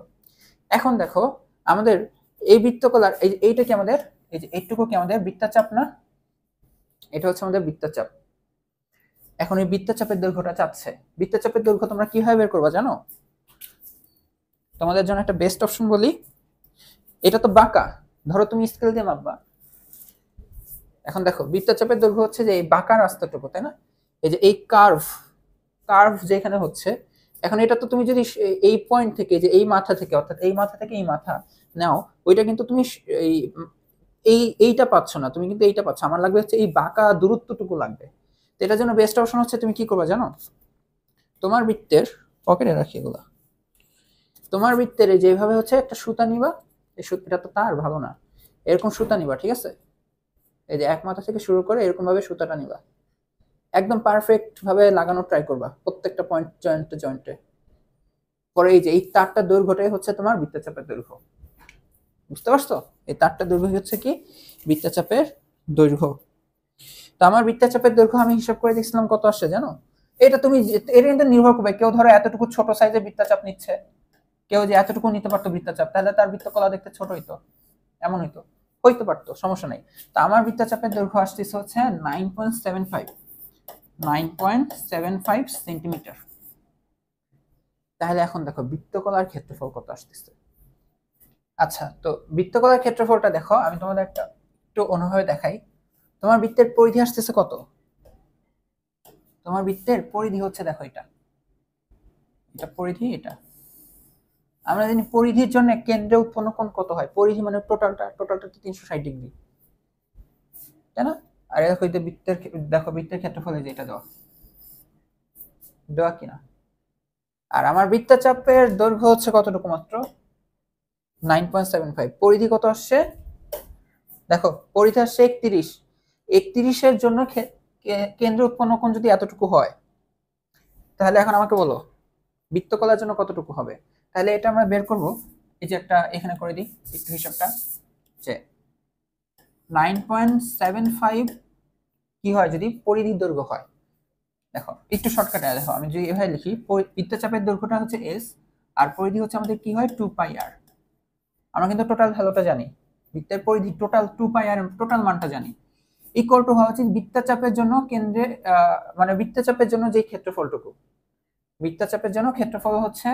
এখন দেখো আমাদের এই বৃত্তকলার এইটা কি আমাদের, এই যে এইটুকু কি আমাদের বৃত্তচাপ না? এটা হচ্ছে আমাদের বৃত্তচাপ। এখন এই বৃত্তচাপের দৈর্ঘ্যটা চাচ্ছে। বৃত্তচাপের দৈর্ঘ্য তোমরা কিভাবে বের করবা জানো? তোমাদের জন্য একটা বেস্ট অপশন বলি, এটা তো বাঁকা, ধরো তুমি স্কেল দিয়ে মাপবা। এখন দেখো বৃত্তচাপের দৈর্ঘ্য হচ্ছে যে এই বাঁকা রাস্তাটুকু, তাই না? এই যে এই কার্ভ যেখানে হচ্ছে, এখন এটা তো তুমি যদি এই পয়েন্ট থেকে, যে এই মাথা থেকে, অর্থাৎ এই মাথা থেকে এই মাথা নাও, ওইটা কিন্তু তুমি এই এইটা পাচ্ছ না, তুমি কিন্তু এইটা পাচ্ছ। আমার লাগবে হচ্ছে এই বাঁকা দূরত্বটুকু লাগবে। তো এটার জন্য বেস্ট অপশন হচ্ছে তুমি কি করবা জানো? তোমার বৃত্তের পকেটে রাখি এগুলা, তোমার বৃত্তের যেভাবে হচ্ছে একটা সুতা নিবা, এটা তো তার ভালো না, এরকম সুতা নিবা। ঠিক আছে, এই যে এক মাথা থেকে শুরু করে এরকম ভাবে সুতাটা নিবা, একদম পারফেক্ট ভাবে লাগানোর ট্রাই করবা প্রত্যেকটা পয়েন্ট, জয়েন্টে। পরে এই যে এই তারটার দৈর্ঘ্যটাই হচ্ছে তোমার বৃত্তচাপের দৈর্ঘ্য। বুঝতে পারছো? এই তারটা দৈর্ঘ্য হচ্ছে কি বৃত্তচাপের দৈর্ঘ্য। তো আমার বৃত্তচাপের দৈর্ঘ্য আমি হিসাব করে দেখছিলাম কত আসছে জানো? এটা তুমি এটা কিন্তু নির্ভর করবে, কেউ ধরো এতটুকু ছোট সাইজের বৃত্তচাপ নিচ্ছে, কেউ যে এতটুকু নিতে পারতো বৃত্তচাপ, তাহলে তার বৃত্তকলা দেখতে ছোট হইতো, এমন হইতে পারতো, সমস্যা নাই। তো আমার বৃত্তচাপের দৈর্ঘ্য আসতেছে হচ্ছে 9.75 সেন্টিমিটার। তাহলে এখন দেখো বৃত্তকলার ক্ষেত্রফল কত আসতেছে। আচ্ছা, তো বৃত্তকলার ক্ষেত্রফলটা দেখো, আমি তোমাদের একটু অনুভবে দেখাই। তোমার বৃত্তের পরিধি আসতেছে কত? তোমার বৃত্তের পরিধি হচ্ছে, দেখো এটা পরিধি। এটা আমরা জানি পরিধির জন্য কেন্দ্রে উৎপন্ন কোণ কত হয়, পরিধি মানে টোটালটা তো 360 ডিগ্রি, তাই না? আর দেখো এই বৃত্তের, দেখো বৃত্তের ক্ষেত্রফলে যেটা দেওয়া কিনা। আর আমার বৃত্তচাপের দৈর্ঘ্য হচ্ছে কতটুকু, মাত্র 9.75। পরিধি কত আসছে দেখো, পরিধি আসছে 31। 31-এর জন্য কেন্দ্রে উৎপন্ন কোণ যদি এতটুকু হয়, তাহলে এখন আমাকে বলো বৃত্তকলার জন্য কতটুকু হবে। তাহলে এটা আমরা বের করব। এই যে একটা এখানে করে দিই একটু হিসাবটা, যে 9.75 কি হয় যদি পরিধির দৈর্ঘ্য হয়। দেখো একটু শর্টকাটে দেখো, আমি যদি এভাবে লিখি, বৃত্তচাপের দৈর্ঘ্যটা হচ্ছে s, আর পরিধি হচ্ছে আমাদের কি হয় 2πr। আমরা কিন্তু টোটাল ভ্যালুটা জানি, বৃত্তের পরিধি টোটাল 2πr টোটাল মানটা জানি। ইকুয়াল টু হওয়া উচিত বৃত্তচাপের জন্য কেন্দ্রে মানে বৃত্তচাপের জন্য যে ক্ষেত্রফলটুকু, বৃত্তচাপের জন্য ক্ষেত্রফল হচ্ছে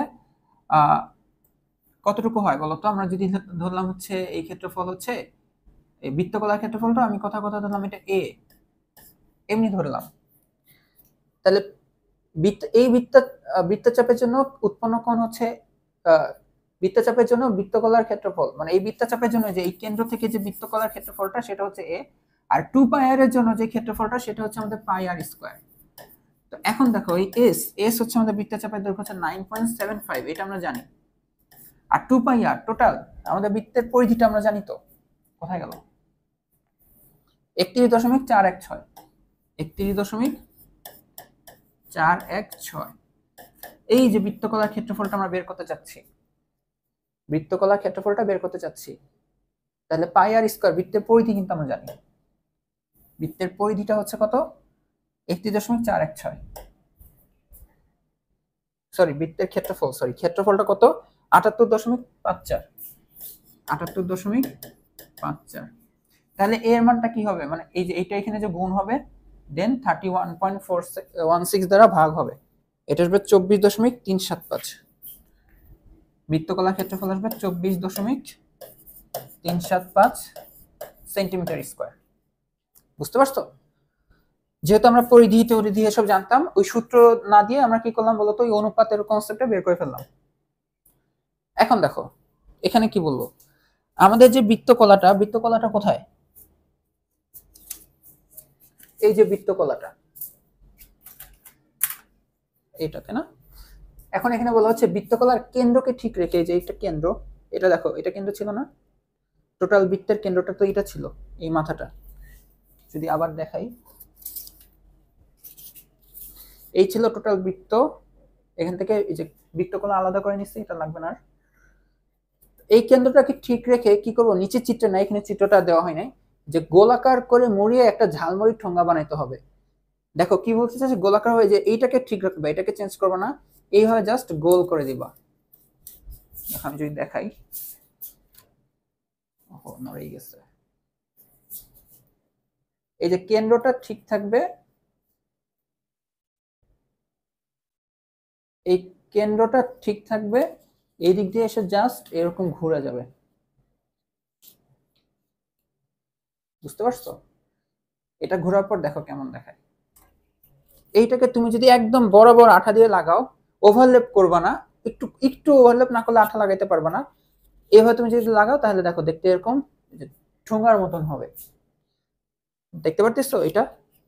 কতটুকু হয় বলতো। আমরা যদি ধরলাম হচ্ছে এই ক্ষেত্রফল হচ্ছে, এই বৃত্তকলার ক্ষেত্রফলটা আমি কথা ধরলাম এটা a, এমনি ধরলাম। তাহলে বৃত্তচাপের জন্য উৎপন্ন কোণ হচ্ছে, বৃত্তচাপের জন্য বৃত্তকলার ক্ষেত্রফল মানে এই বৃত্তচাপের জন্য যে এই কেন্দ্র থেকে যে বৃত্তকলার ক্ষেত্রফলটা সেটা হচ্ছে a, আর 2πr এর জন্য যে ক্ষেত্রফলটা সেটা হচ্ছে আমাদের πr²। তো এখন দেখো এই s হচ্ছে আমাদের বৃত্তচাপের দৈর্ঘ্য হচ্ছে 9.75, এটা আমরা জানি। আর 2πr টোটাল আমাদের বৃত্তের পরিধিটা আমরা জানি, তো কোথায় গেল? 31.416। 31.416। এই যে বৃত্তকলার ক্ষেত্রফলটা আমরা বের করতে চাচ্ছি, বৃত্তকলার ক্ষেত্রফলটা বের করতে চাচ্ছি, তাহলে πr²। বৃত্তের পরিধি কিন্তু আমরা জানি, বৃত্তের পরিধিটা হচ্ছে কত 31.416। সরি বৃত্তের ক্ষেত্রফল, ক্ষেত্রফলটা কত 78.54। 78.54। তাহলে এর মানটা কি হবে, মানে এই যে এটা এখানে যে গুণ হবে, দেন 31.416 দ্বারা ভাগ হবে, এটা আসবে 24.375। বৃত্তকলার ক্ষেত্রফল আসবে 24.375 সেন্টিমিটার স্কয়ার। বুঝতে পারছো? যেহেতু আমরা পরিধি টরিধি এসব জানতাম, ওই সূত্র না দিয়ে আমরা কি করলাম বলতো, ওই অনুপাতের কনসেপ্টটা বের করে ফেললাম। এখন দেখো এখানে কি বলবো, আমাদের যে বৃত্তকলাটা কোথায়, এই যে বৃত্তকলাটা এইটাতে না। এখন এখানে বলা হচ্ছে বৃত্তকলার কেন্দ্রকে ঠিক রেখে, যে এটা কেন্দ্র, এটা দেখো এটা কেন্দ্র ছিল না, টোটাল বৃত্তের কেন্দ্রটা তো এটা ছিল, এই মাথাটা। যদি আবার দেখাই, এই ছিল টোটাল বৃত্ত, এখান থেকে এই যে বৃত্তকলা আলাদা করে নিচ্ছি, এটা লাগবে না। এই কেন্দ্রটাকে ঠিক রেখে কি করব, নিচের চিত্রে না, এখানে চিত্রটা দেওয়া হয় নাই, যে গোলাকার করে মুড়িয়ে একটা ঝালমুড়ির ঠোঙ্গা বানাইতে হবে। দেখো কি বলতে চাইছে, গোলাকার হয়ে যে এইটাকে ঠিক রাখবে, এটাকে চেঞ্জ করবে না, এইভাবে জাস্ট গোল করে দিবা। আমি যদি দেখাই, ওহো নড়ে গেছে। এই যে কেন্দ্রটা ঠিক থাকবে, এই কেন্দ্রটা ঠিক থাকবে, এই দিক দিয়ে এসে জাস্ট এরকম ঘুরে যাবে। বুঝতে পারছো? এটা ঘোরার পর দেখো কেমন দেখায়। এইটাকে তুমি যদি একদম বরাবর আঠা দিয়ে লাগাও, ওভারল্যাপ করবা না, একটু ওভারল্যাপ না করলে আঠা লাগাইতে পারবা না। এভাবে তুমি যদি লাগাও তাহলে দেখো দেখতে এরকম ঠোঙার মতন হবে। দেখতে পারতেছো? এটা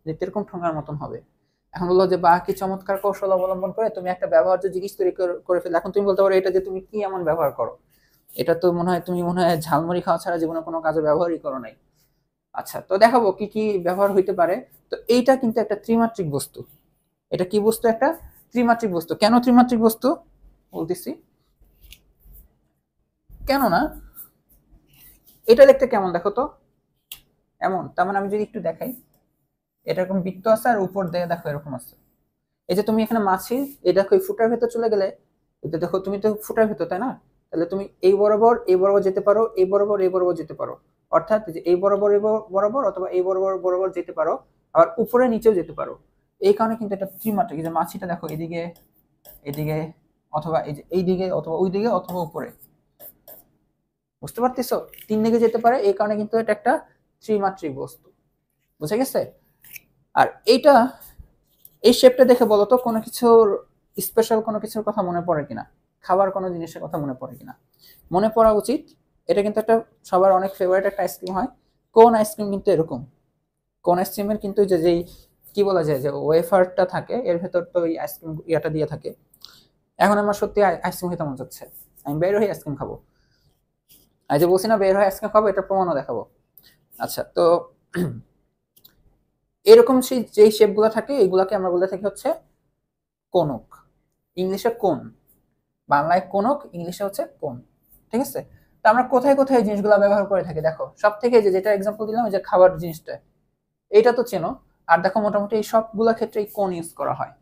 দেখতে এরকম ঠোঙার মতন হবে। এখন বললো যে বাহ কি চমৎকার কৌশল অবলম্বন করে তুমি একটা ব্যবহার্য জিনিস তৈরি করে ফেলে। এখন তুমি বলতে পারো এটা যে তুমি কি এমন ব্যবহার করো, এটা তো তুমি মনে হয় ঝালমুড়ি খাওয়া ছাড়া জীবনে কোনো কাজে ব্যবহারই করো নাই। আচ্ছা, তো দেখাবো কি কি ব্যবহার হইতে পারে। তো এইটা কিন্তু একটা ত্রিমাত্রিক বস্তু। এটা কি বস্তু? একটা ত্রিমাত্রিক বস্তু। কেন ত্রিমাত্রিক বস্তু বলতেছি, কেননা এটা দেখতে কেমন দেখো তো, এমন। তার মানে আমি যদি একটু দেখাই, এটা এরকম বৃত্ত আছে আর উপর দিয়ে দেখো এরকম আছে। এই যে তুমি এখানে মাছি, এই দেখো এই ফুটার ভেতর চলে গেলে, এটা দেখো তুমি তো ফুটার ভেতর, তাই না? তাহলে তুমি এই বরাবর যেতে পারো, এই বরাবর যেতে পারো। অর্থাৎ যে এই বরাবর বরাবর অথবা এই বরাবর বরাবর যেতে পারো, আবার উপরে নিচেও যেতে পারো। এই কারণে কিন্তু এটা ত্রিমাত্রিক। যে মাছিটা দেখো এদিকে, এদিকে, অথবা এই যে এই দিকে, অথবা ওই দিকে, অথবা উপরে। বুঝতে পারতেছো? তিন দিকে যেতে পারে, এই কারণে কিন্তু এটা একটা ত্রিমাত্রিক বস্তু। বুঝে গেছে? আর এইটা, এই শেপটা দেখে বলো তো কোনো কিছুর স্পেশাল কোনো কিছুর কথা মনে পড়ে কিনা, খাবার কোনো জিনিসের কথা মনে পড়ে কিনা? মনে পড়া উচিত। এটা কিন্তু একটা সবার অনেক ফেভারিট একটা আইসক্রিম হয়। কোন আইসক্রিম কিন্তু এরকম। কোন আইসক্রিমের কিন্তু যে যেই কি বলা যায় যে ওয়েফারটা থাকে, এর ভেতর তো এই আইসক্রিম ইয়াটা দিয়ে থাকে। এখন আমার সত্যি আইসক্রিম খেতে মন যাচ্ছে, আমি বের হয়ে আইসক্রিম খাবো। আর যে বলছি না বের হয়ে আইসক্রিম খাবো, এটা প্রমাণও দেখাবো। আচ্ছা, তো এরকম সেই যেই শেপগুলো থাকে এইগুলাকে আমরা বলে থাকি হচ্ছে কোনক। ইংলিশে কোন, বাংলায় কোনক, ইংলিশে হচ্ছে কোন। ঠিক আছে? তো আমরা কোথায় কোথায় জিনিসগুলো ব্যবহার করে থাকি দেখো। সব থেকে যেটা এক্সাম্পল দিলাম, যে খাবার জিনিসটা, এইটা তো চেনো। আর দেখো মোটামুটি এই সবগুলা ক্ষেত্রে কোন ইউজ করা হয়।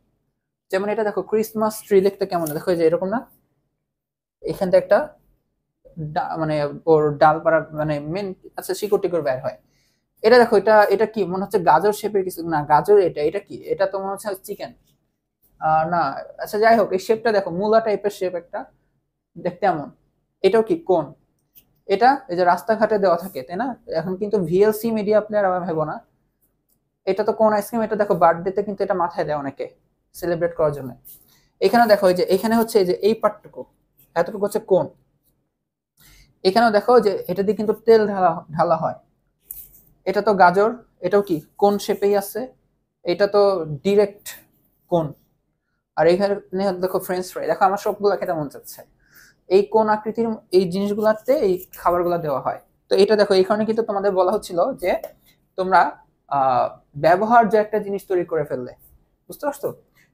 যেমন এটা দেখো, ক্রিসমাস ট্রি দেখতে কেমন, দেখো যে এরকম না, এখান থেকে একটা মানে ওর ডালপাড়া মানে মেন, আচ্ছা শিকড় টিকড় বের হয়। এটা দেখো, এটা এটা কি মনে হচ্ছে গাজর শেপের কিছু না, গাজর এটা, এটা কি, এটা তো মনে হচ্ছে চিকেন না। আচ্ছা যাই হোক, এই শেপটা দেখো, মূলা টাইপের শেপ একটা, দেখতে এমন। এটাও কি কোন। এটা এই যে রাস্তাঘাটে দেওয়া থাকে, তাই না? এখন কিন্তু ভিএলসি মিডিয়া প্লেয়ার আমি ভেবো না। এটা তো কোন আইসক্রিম, এটা দেখো বার্থডেতে কিন্তু এটা মাথায় দেয় অনেকে সেলিব্রেট করার জন্য। এখানে দেখো এই যে এখানে হচ্ছে এই যে এই পার্টটুকু, এতটুকু হচ্ছে কোন। এখানেও দেখো যে এটা দিয়ে কিন্তু তেল ঢালা ঢালা হয়। এটা তো গাজর, এটাও কি কোন শেপেই আছে, এটা তো ডিরেক্ট কোন। আর এখানে দেখো ফ্রেঞ্চ ফ্রাই, দেখো আমার সবগুলো খেতে মন চাচ্ছে। এই কোন আকৃতির এই জিনিসগুলাতে এই খাবারগুলো দেওয়া হয়। তো এটা দেখো, এখানে কিন্তু তোমাদের বলা হচ্ছিল যে তোমরা ব্যবহার্য একটা জিনিস তৈরি করে ফেললে। বুঝতে পারছো?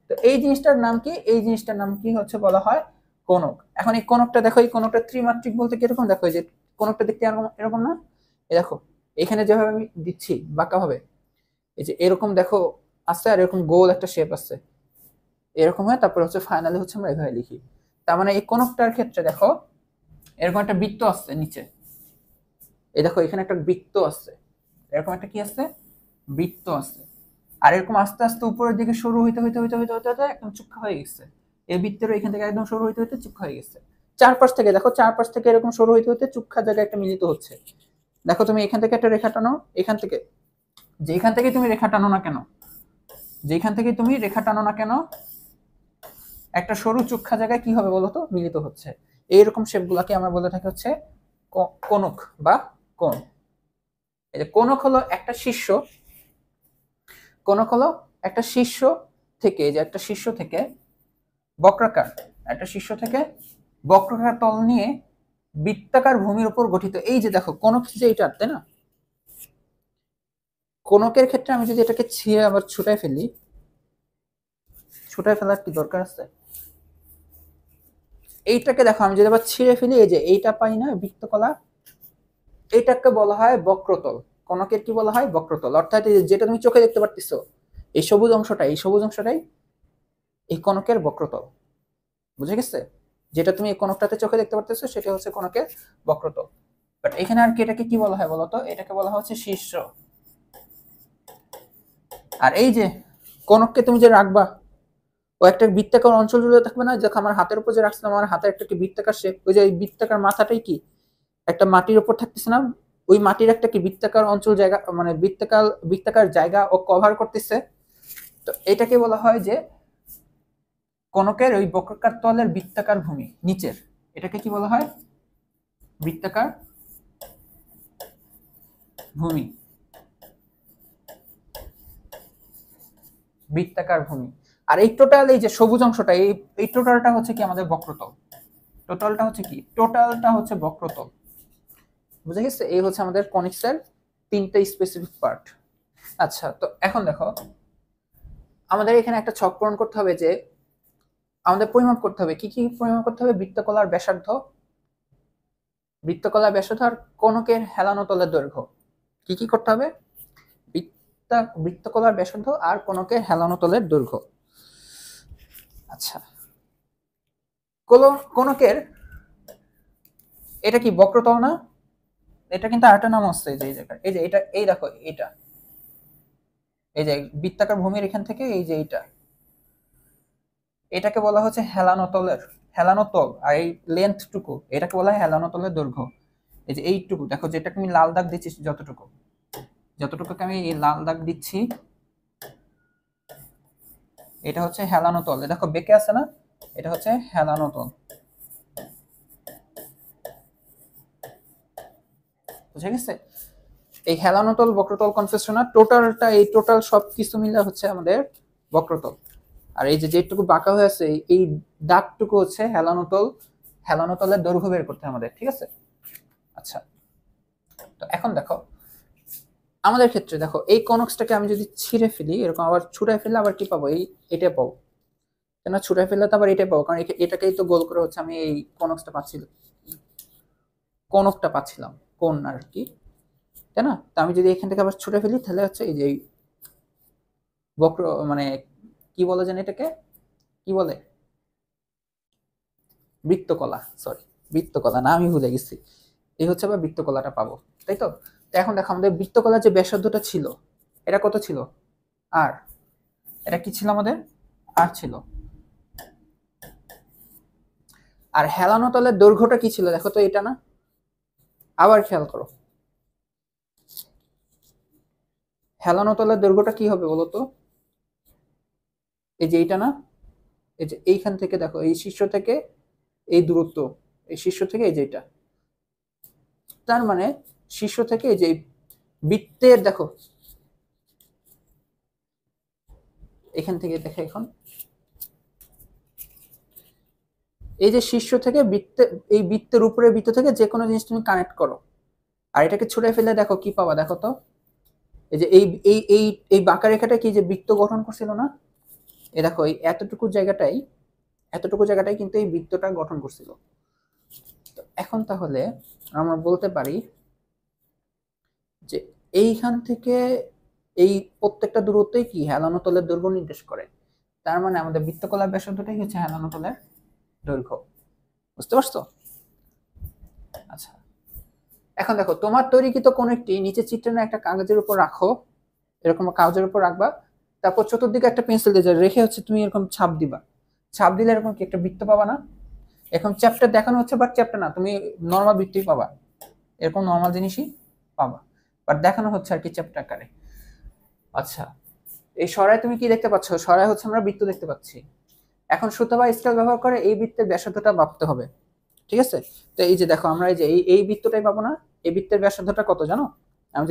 তো এই জিনিসটার নাম কি, এই জিনিসটার নাম কি হচ্ছে বলা হয় কোনক। এখন এই কোনকটা দেখো, এই কোনকটা ত্রিমাত্রিক বলতে কিরকম দেখো, এই যে কোনকটা দেখতে এরকম এরকম না? এই দেখো এখানে যেভাবে আমি দিচ্ছি বাঁকা ভাবে, এই যে এরকম দেখো আছে, আর এরকম গোল একটা শেপ আছে, এরকম হয়। তারপরে হচ্ছে ফাইনালি হচ্ছে আমরা এভাবে লিখি। তার মানে এই কোনকটার ক্ষেত্রে দেখো এরকম একটা বৃত্ত আছে নিচে, এই দেখো এখানে একটা বৃত্ত আছে, এরকম একটা কি আছে, বৃত্ত আছে। আর এরকম আস্তে আস্তে উপরের দিকে শুরু হইতে হইতে হইতে হইতে হইতে হইতে একদম চুক্কা হয়ে গেছে। এই বৃত্তের এখান থেকে একদম শুরু হইতে হইতে চুক্কা হয়ে গেছে। চারপাশ থেকে দেখো, চারপাশ থেকে এরকম শুরু হইতে হইতে চুক্কা জায়গায় একটা মিলিত হচ্ছে। দেখো তুমি এখান থেকে একটা রেখা টানো, এখান থেকে, যেখান থেকে তুমি রেখা টানো না কেন, যেখান থেকে তুমি রেখা টানো না কেন, একটা সরু চুক্ষা জায়গায় কি হবে বলতো, মিলিত হচ্ছে। এইরকম শেপগুলোকে আমরা বলে থাকি হচ্ছে কোনক বা কোন। এই যে কোনক হলো একটা শীর্ষ, কোনক হলো একটা শীর্ষ থেকে, যে একটা শীর্ষ থেকে বক্রাকার, একটা শীর্ষ থেকে বক্রাকার তল নিয়ে বৃত্তাকার ভূমির উপর গঠিত। এই যে দেখো কোনক যে এটা, তাই না? কোনকের ক্ষেত্রে আমি যদি এটাকে ছিঁড়ে আবার ছুটাই ফেলি, ছুটাই ফেলার কি দরকার আছে? এইটাকে দেখো আমি যদি আবার ছিঁড়ে ফেলি, এই যে এইটা পাই না বৃত্তকলা, এইটাকে বলা হয় বক্রতল। কোনকের কি বলা হয়? বক্রতল। অর্থাৎ যেটা তুমি চোখে দেখতে পারতেছো, এই সবুজ অংশটাই, এই সবুজ অংশটাই এই কোনকের বক্রতল। বুঝে গেছে? যেটা তুমি এই কোনকটাতে চোখে দেখতে পারতেছো সেটা হচ্ছে কোনকের বক্রতল। বাট এখানে আর কি এটাকে কি বলা হয় বলতো? এটাকে বলা হচ্ছে শীর্ষ। আর এই যে কোনককে তুমি যে রাখবা, ও একটা বৃত্তাকার অঞ্চল জুড়ে থাকবে না? দেখো আমার হাতের উপর যে রাখছিলাম, আমার হাতের একটা কি বৃত্তাকার শেপ, ওই যে বৃত্তাকার মাথাটাই কি একটা মাটির উপর থাকতেছে না? ওই মাটির একটা কি বৃত্তাকার অঞ্চল জায়গা, মানে বৃত্তাকার জায়গা ও কভার করতেছে। তো এটাকে বলা হয় যে কোনকের ওই বক্রাকার তলের বৃত্তাকার ভূমি নিচের, এটাকে কি বলা হয়? বৃত্তাকার ভূমি, বৃত্তাকার ভূমি। আর এই টোটাল এই যে সবুজ অংশটা, এই টোটালটা হচ্ছে কি আমাদের বক্রতল। টোটালটা হচ্ছে কি? টোটালটা হচ্ছে বক্রতল। বুঝে গেছে? এই হচ্ছে আমাদের কনিক্সের তিনটা স্পেসিফিক পার্ট। আচ্ছা, তো এখন দেখো আমাদের এখানে একটা ছক পূরণ করতে হবে, যে আমাদের পরিমাপ করতে হবে। কি কি পরিমাপ করতে হবে? বৃত্তকলার ব্যাসার্ধ, বৃত্তকলার ব্যাসার্ধ আর কোণকের হেলানো তলের দৈর্ঘ্য কি কি করতে হবে? বৃত্তকলার ব্যাসার্ধ আর কোণকের হেলানো তলের দৈর্ঘ্য। আচ্ছা, কোণকের এটা কি বক্রতল না? এটা কিন্তু আরেকটা নাম আছে এই জায়গায়, এই যে এটা, এই দেখো এটা, এই যে বৃত্তাকার ভূমির এখান থেকে এই যে এটাকে বলা হচ্ছে হেলানো তল, আর এই লেন্থটুকু এটাকে বলা হয় হেলানো তলের দৈর্ঘ্য। এই যে এইটুকু দেখো, যেটা আমি লাল দাগ দিচ্ছি, যতটুকুকে আমি এই লাল দাগ দিচ্ছি, এটা হচ্ছে হেলানো তল। দেখো বেঁকে আছে না, এটা হচ্ছে হেলানো তল। বুঝে গেছে? এই হেলানো তল বক্রতল কনফিউশন না, টোটালটা এই টোটাল সব কিছু মিলে হচ্ছে আমাদের বক্রতল। আর এই যে যেটুকু বাঁকা হয়ে আছে এই দাগটুকু হচ্ছে হেলানো তলের দৈর্ঘ্য বের করতে আমাদের, ঠিক আছে? আচ্ছা, তো এখন দেখো আমাদের ক্ষেত্রে দেখো এই কনক্সটাকে আমি যদি ছিঁড়ে ফেলি, এরকম আবার ছুটাই ফেললে আবার কি পাবো? এটা পাবো। কেন ছুটাই ফেললে তো আবার এটাই পাবো, কারণ এটাকেই তো গোল করে হচ্ছে আমি এই কনকটা পাচ্ছিলাম, কোন আর কি, তাই না? তো আমি যদি এখান থেকে আবার ছুটে ফেলি, তাহলে হচ্ছে এই যে বক্র, মানে কি বলে জানি এটাকে, কি বলে, বৃত্তকলা, সরি বৃত্তকলা না, আমি ভুলে গেছি। এই হচ্ছে আবার বৃত্তকলাটা পাবো, তাই তো? তো এখন দেখো আমাদের বৃত্তকলার যে ব্যাসার্ধটা ছিল, এটা কত ছিল? আর এটা কি ছিল আমাদের? আর ছিল। আর হেলানো তলের দৈর্ঘ্যটা কি ছিল দেখো তো, এটা না? আবার খেয়াল করো, হেলানো তলের দৈর্ঘ্যটা কি হবে বলতো? এই যে এইটা না, এই যে এইখান থেকে দেখো, এই শীর্ষ থেকে এই দূরত্ব, এই শীর্ষ থেকে এই যে এটা, তার মানে শীর্ষ থেকে এই যে বৃত্তের দেখো, এখান থেকে দেখো, এখন এই যে শীর্ষ থেকে এই বৃত্তের উপরে বৃত্ত থেকে যে কোনো জিনিস তুমি কানেক্ট করো, আর এটাকে ছুড়ে ফেলে দেখো কি পাবা, দেখো তো। এই যে এই এই এই এই বাঁকা রেখাটা কি যে বৃত্ত গঠন করছিল না? এই দেখো এই এতটুকু জায়গাটাই কিন্তু এই বৃত্তটা গঠন করছিল। তো এখন তাহলে আমরা বলতে পারি যে এইখান থেকে এই প্রত্যেকটা দূরত্বই কি হেলানো তলের দৈর্ঘ্য নির্দেশ করে। তার মানে আমাদের বৃত্তকলার ব্যাসার্ধটাই হচ্ছে হেলানো তলের দৈর্ঘ্য। বুঝতে পারছো? আচ্ছা, এখন দেখো তোমার তৈরিকৃত কোন একটি নিচে চিত্রে না একটা কাগজের উপর রাখো, এরকম কাগজের উপর রাখবা, তারপর চতুর্দিকে একটা পেন্সিল দিয়ে রেখে হচ্ছে তুমি এরকম ছাপ দিবা, ছাপ দিলে এরকম কি একটা বৃত্ত পাবা না? এখন চ্যাপ্টার দেখানো হচ্ছে, বাট চ্যাপ্টার না, তুমি নর্মাল বৃত্তই পাবা, এরকম নর্মাল জিনিসই পাবা, বাট দেখানো হচ্ছে আর কি চ্যাপ্টার আকারে। আচ্ছা, এই সরায় তুমি কি দেখতে পাচ্ছ? সরায় হচ্ছে আমরা বৃত্ত দেখতে পাচ্ছি। এখন সুতা বা স্কেল ব্যবহার করে এই বৃত্তের ব্যাসার্ধটা মাপতে হবে, ঠিক আছে? তো এই যে দেখো আমরা এই যে এই বৃত্তটাই পাবো না, এই বৃত্তের ব্যাসার্ধটা কত জানো? আমি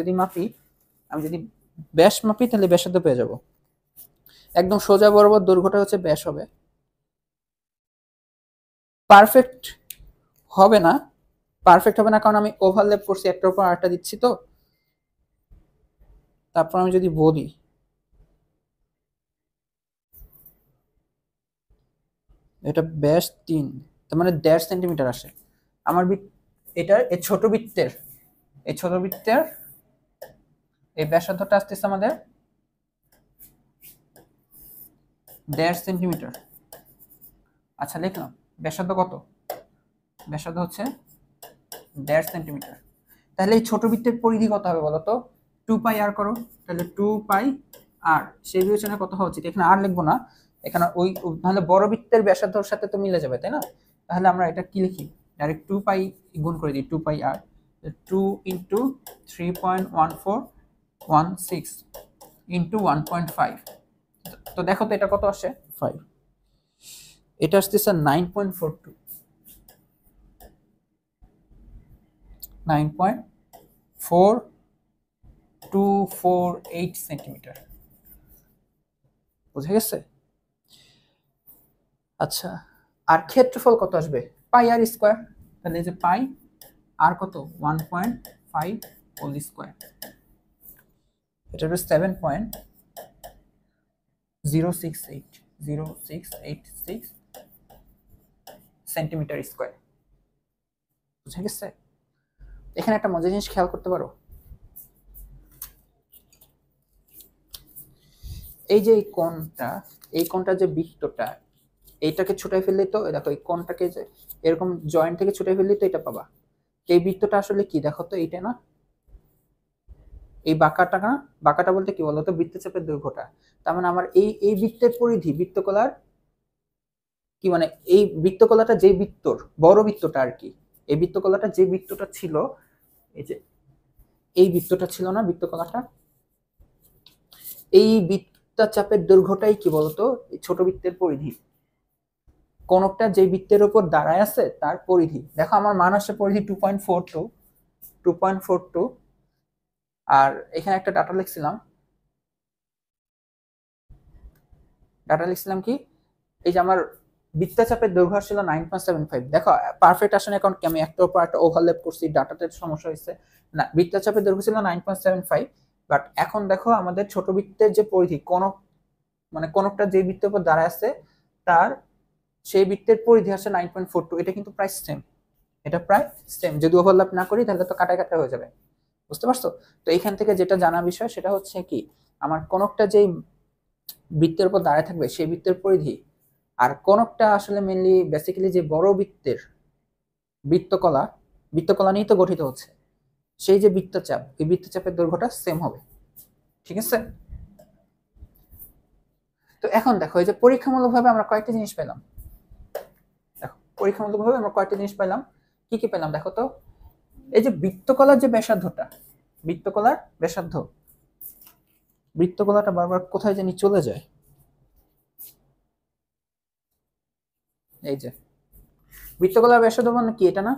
যদি ব্যাস মাপি তাহলে ব্যাসার্ধ পেয়ে যাব। একদম সোজা বরাবর দৈর্ঘ্যটা হচ্ছে ব্যাস হবে। পারফেক্ট হবে না, কারণ আমি ওভারল্যাপ করছি, একটার উপর আরেকটা দিচ্ছি, তো তারপর আমি যদি বলি এটা ব্যাস 3, তার মানে 1.5 সেন্টিমিটার আসে আমার এটার এই ছোট বৃত্তের এই ব্যাসার্ধটা আসতেছে আমাদের 1.5 সেন্টিমিটার। আচ্ছা, লিখলাম ব্যাসার্ধ কত? ব্যাসার্ধ হচ্ছে 1.5 সেন্টিমিটার। তাহলে এই ছোট বৃত্তের পরিধি কত হবে বলো তো? 2 পাই আর করো, তাহলে 2 পাই আর, সেই বিবেচনায় কত হওয়া উচিত? এখানে আর লিখবো না, এখানে ওই তাহলে বড় বৃত্তের ব্যাসার্ধর সাথে তো মিলে যাবে, তাই না? তাহলে আমরা এটা কি লিখি, ডাইরেক্ট 2 পাই গুণ করে দিই, 2 পাই আর, 2 ইন্টু 3.1416 ইন্টু 1.5। তো দেখো তো এটা কত আসে? 5। এটা আসতেছে 9.42, 9.4248 সেন্টিমিটার। বুঝে গেছে? আচ্ছা, আর ক্ষেত্রফল কত আসবে? পাই আর স্কোয়ার, তাহলে এই যে পাই আর কত, 1.5 হোল স্কোয়ার, এটা হবে 7.0686 সেন্টিমিটার স্কোয়ার। বুঝে গেছে? এখানে একটা মজার জিনিস খেয়াল করতে পারো, এই যে এই কোণটা যে বৃত্তটা, এইটাকে ছুটাই ফেললে তো দেখো এই কোণটাকে যে এরকম জয়েন্ট থেকে ছুটাই ফেললে তো এটা পাবা। এই বৃত্তটা আসলে কি দেখো তো, এইটা না, এই বাঁকাটা না, বাঁকাটা বলতে কি বলতো, বৃত্তচাপের দৈর্ঘ্যটা। তার মানে আমার এই এই বৃত্তের পরিধি, বৃত্তকলার কি মানে এই বৃত্তকলাটা যে বৃত্তর বড় বৃত্তটা আর কি, এই বৃত্তকলাটা যে বৃত্তটা ছিল, এই যে এই বৃত্তটা ছিল না বৃত্তকলাটা, এই বৃত্তচাপের দৈর্ঘ্যটাই কি বলতো ছোট বৃত্তের পরিধি। কোনটা যে বৃত্তের উপর দাঁড়ায় আছে তার পরিধি। দেখো আমার মান আসছে পরিধি 2.42, আর এখানে একটা ডাটা লিখছিলাম, কি এই যে আমার বৃত্তচাপের দৈর্ঘ্য ছিল 9.75। দেখো পারফেক্ট আসলে এখন আমি একটার উপর একটা ওভারল্যাপ করছি, ডাটাতে সমস্যা হয়েছে না। বৃত্তচাপের দৈর্ঘ্য ছিল 9.75, বাট এখন দেখো আমাদের ছোট বৃত্তের যে পরিধি, মানে কোনটা যে বৃত্তের উপর দাঁড়ায় আছে তার সেই বৃত্তের পরিধি আসছে 9.42। এটা কিন্তু প্রায় সেম, এটা প্রায় সেম। যদি ওভারল্যাপ না করি তাহলে তো কাটা কাটা হয়ে যাবে, বুঝতে পারছো? তো এইখান থেকে যেটা জানা বিষয় সেটা হচ্ছে কি, আমার কোনটা যেই বৃত্তের উপর দাঁড়ায় থাকবে সেই বৃত্তের পরিধি, আর কোনটা আসলে মেনলি বেসিক্যালি যে বড় বৃত্তের বৃত্তকলা নিয়েই তো গঠিত হচ্ছে, সেই যে বৃত্তচাপ, এই বৃত্তচাপের দৈর্ঘ্যটা সেম হবে, ঠিক আছে? তো এখন দেখো এই যে পরীক্ষামূলকভাবে আমরা কয়েকটা জিনিস পেলাম। দেখো পরীক্ষামূলকভাবে আমরা কয়েকটা জিনিস পেলাম, কি কি পেলাম দেখো তো। এই যে বৃত্তকলার যে ব্যাসার্ধটা, বৃত্তকলার ব্যাসার্ধ, বৃত্তকলাটা বারবার কোথায় জানি চলে যায়, এই যে বৃত্তকলার ব্যাসার্ধ মানে কি, এটা না,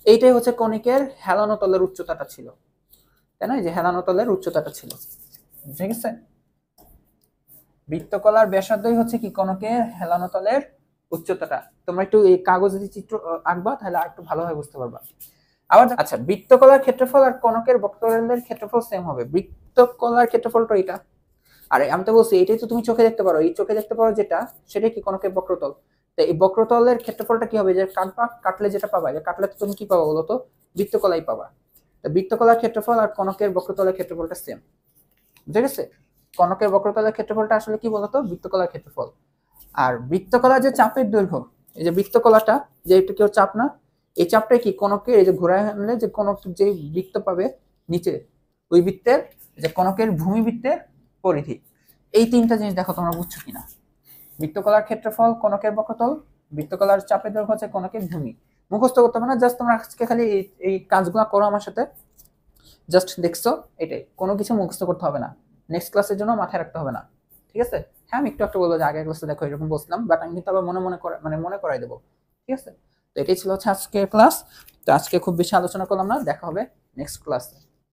এইটাই হচ্ছে কণিকের হেলানো তলের উচ্চতাটা ছিল, তাই না? এই যে হেলানো তলের উচ্চতাটা ছিল, ঠিক আছে? বৃত্তকলার ব্যাসার্ধই হচ্ছে কি কণকের হেলানো তলের উচ্চতাটা। তোমরা একটু এই কাগজে চিত্র আঁকবা তাহলে আর একটু ভালোভাবে বুঝতে পারবা। আবার আচ্ছা, বৃত্তকলার ক্ষেত্রফল আর কণকের বক্রতলের ক্ষেত্রফল সেম হবে। বৃত্তকলার ক্ষেত্রফলটা এটা, আর আমি তো বলছি এটাই তো তুমি চোখে দেখতে পারো, এই চোখে দেখতে পারো যেটা, সেটাই কি কণকের বক্রতল। তো এই বক্রতলের ক্ষেত্রফলটা কি হবে, যে কাটলে যেটা পাবা, যে কাটলে তো তুমি কি পাবা বলো তো, বৃত্তকলাই পাবা। তো বৃত্তকলার ক্ষেত্রফল আর কণকের বক্রতলের ক্ষেত্রফলটা সেম, বুঝে গেছে? কণকের বক্রতলের ক্ষেত্রফলটা আসলে কি বলতো, বৃত্তকলার ক্ষেত্রফল। আর বৃত্তকলার যে চাপের দৈর্ঘ্য, এই যে বৃত্তকলাটা, যে এটা কেউ চাপ না, এই চাপটাই কি কণকের, এই যে ঘোরায় আনলে যে কণক যে বৃত্ত পাবে নিচে, ওই বৃত্তের যে কণকের ভূমিবৃত্তের পরিধি। এই তিনটা জিনিস দেখো তোমরা বুঝছো কিনা। বৃত্তকলার ক্ষেত্রফল, কণকের বক্রতল, বৃত্তকলার চাপের দৈর্ঘ্য হচ্ছে কণকের ভূমি। মুখস্থ করতে হবে না, জাস্ট তোমরা আজকে খালি এই কাজগুলো করো আমার সাথে, জাস্ট দেখছো, এটাই, কোনো কিছু মুখস্থ করতে হবে না, নেক্সট ক্লাসের জন্য মাথায় রাখতে হবে না, ঠিক আছে? হ্যাঁ আমি একটু একটু বলবো যে আগের ক্লাসে দেখো এরকম বলছিলাম, বাট আমি কিন্তু আবার মনে করাই দেবো, ঠিক আছে? তো এটাই ছিল হচ্ছে আজকের ক্লাস। তো আজকে খুব বেশি আলোচনা করলাম না, দেখা হবে নেক্সট ক্লাসে।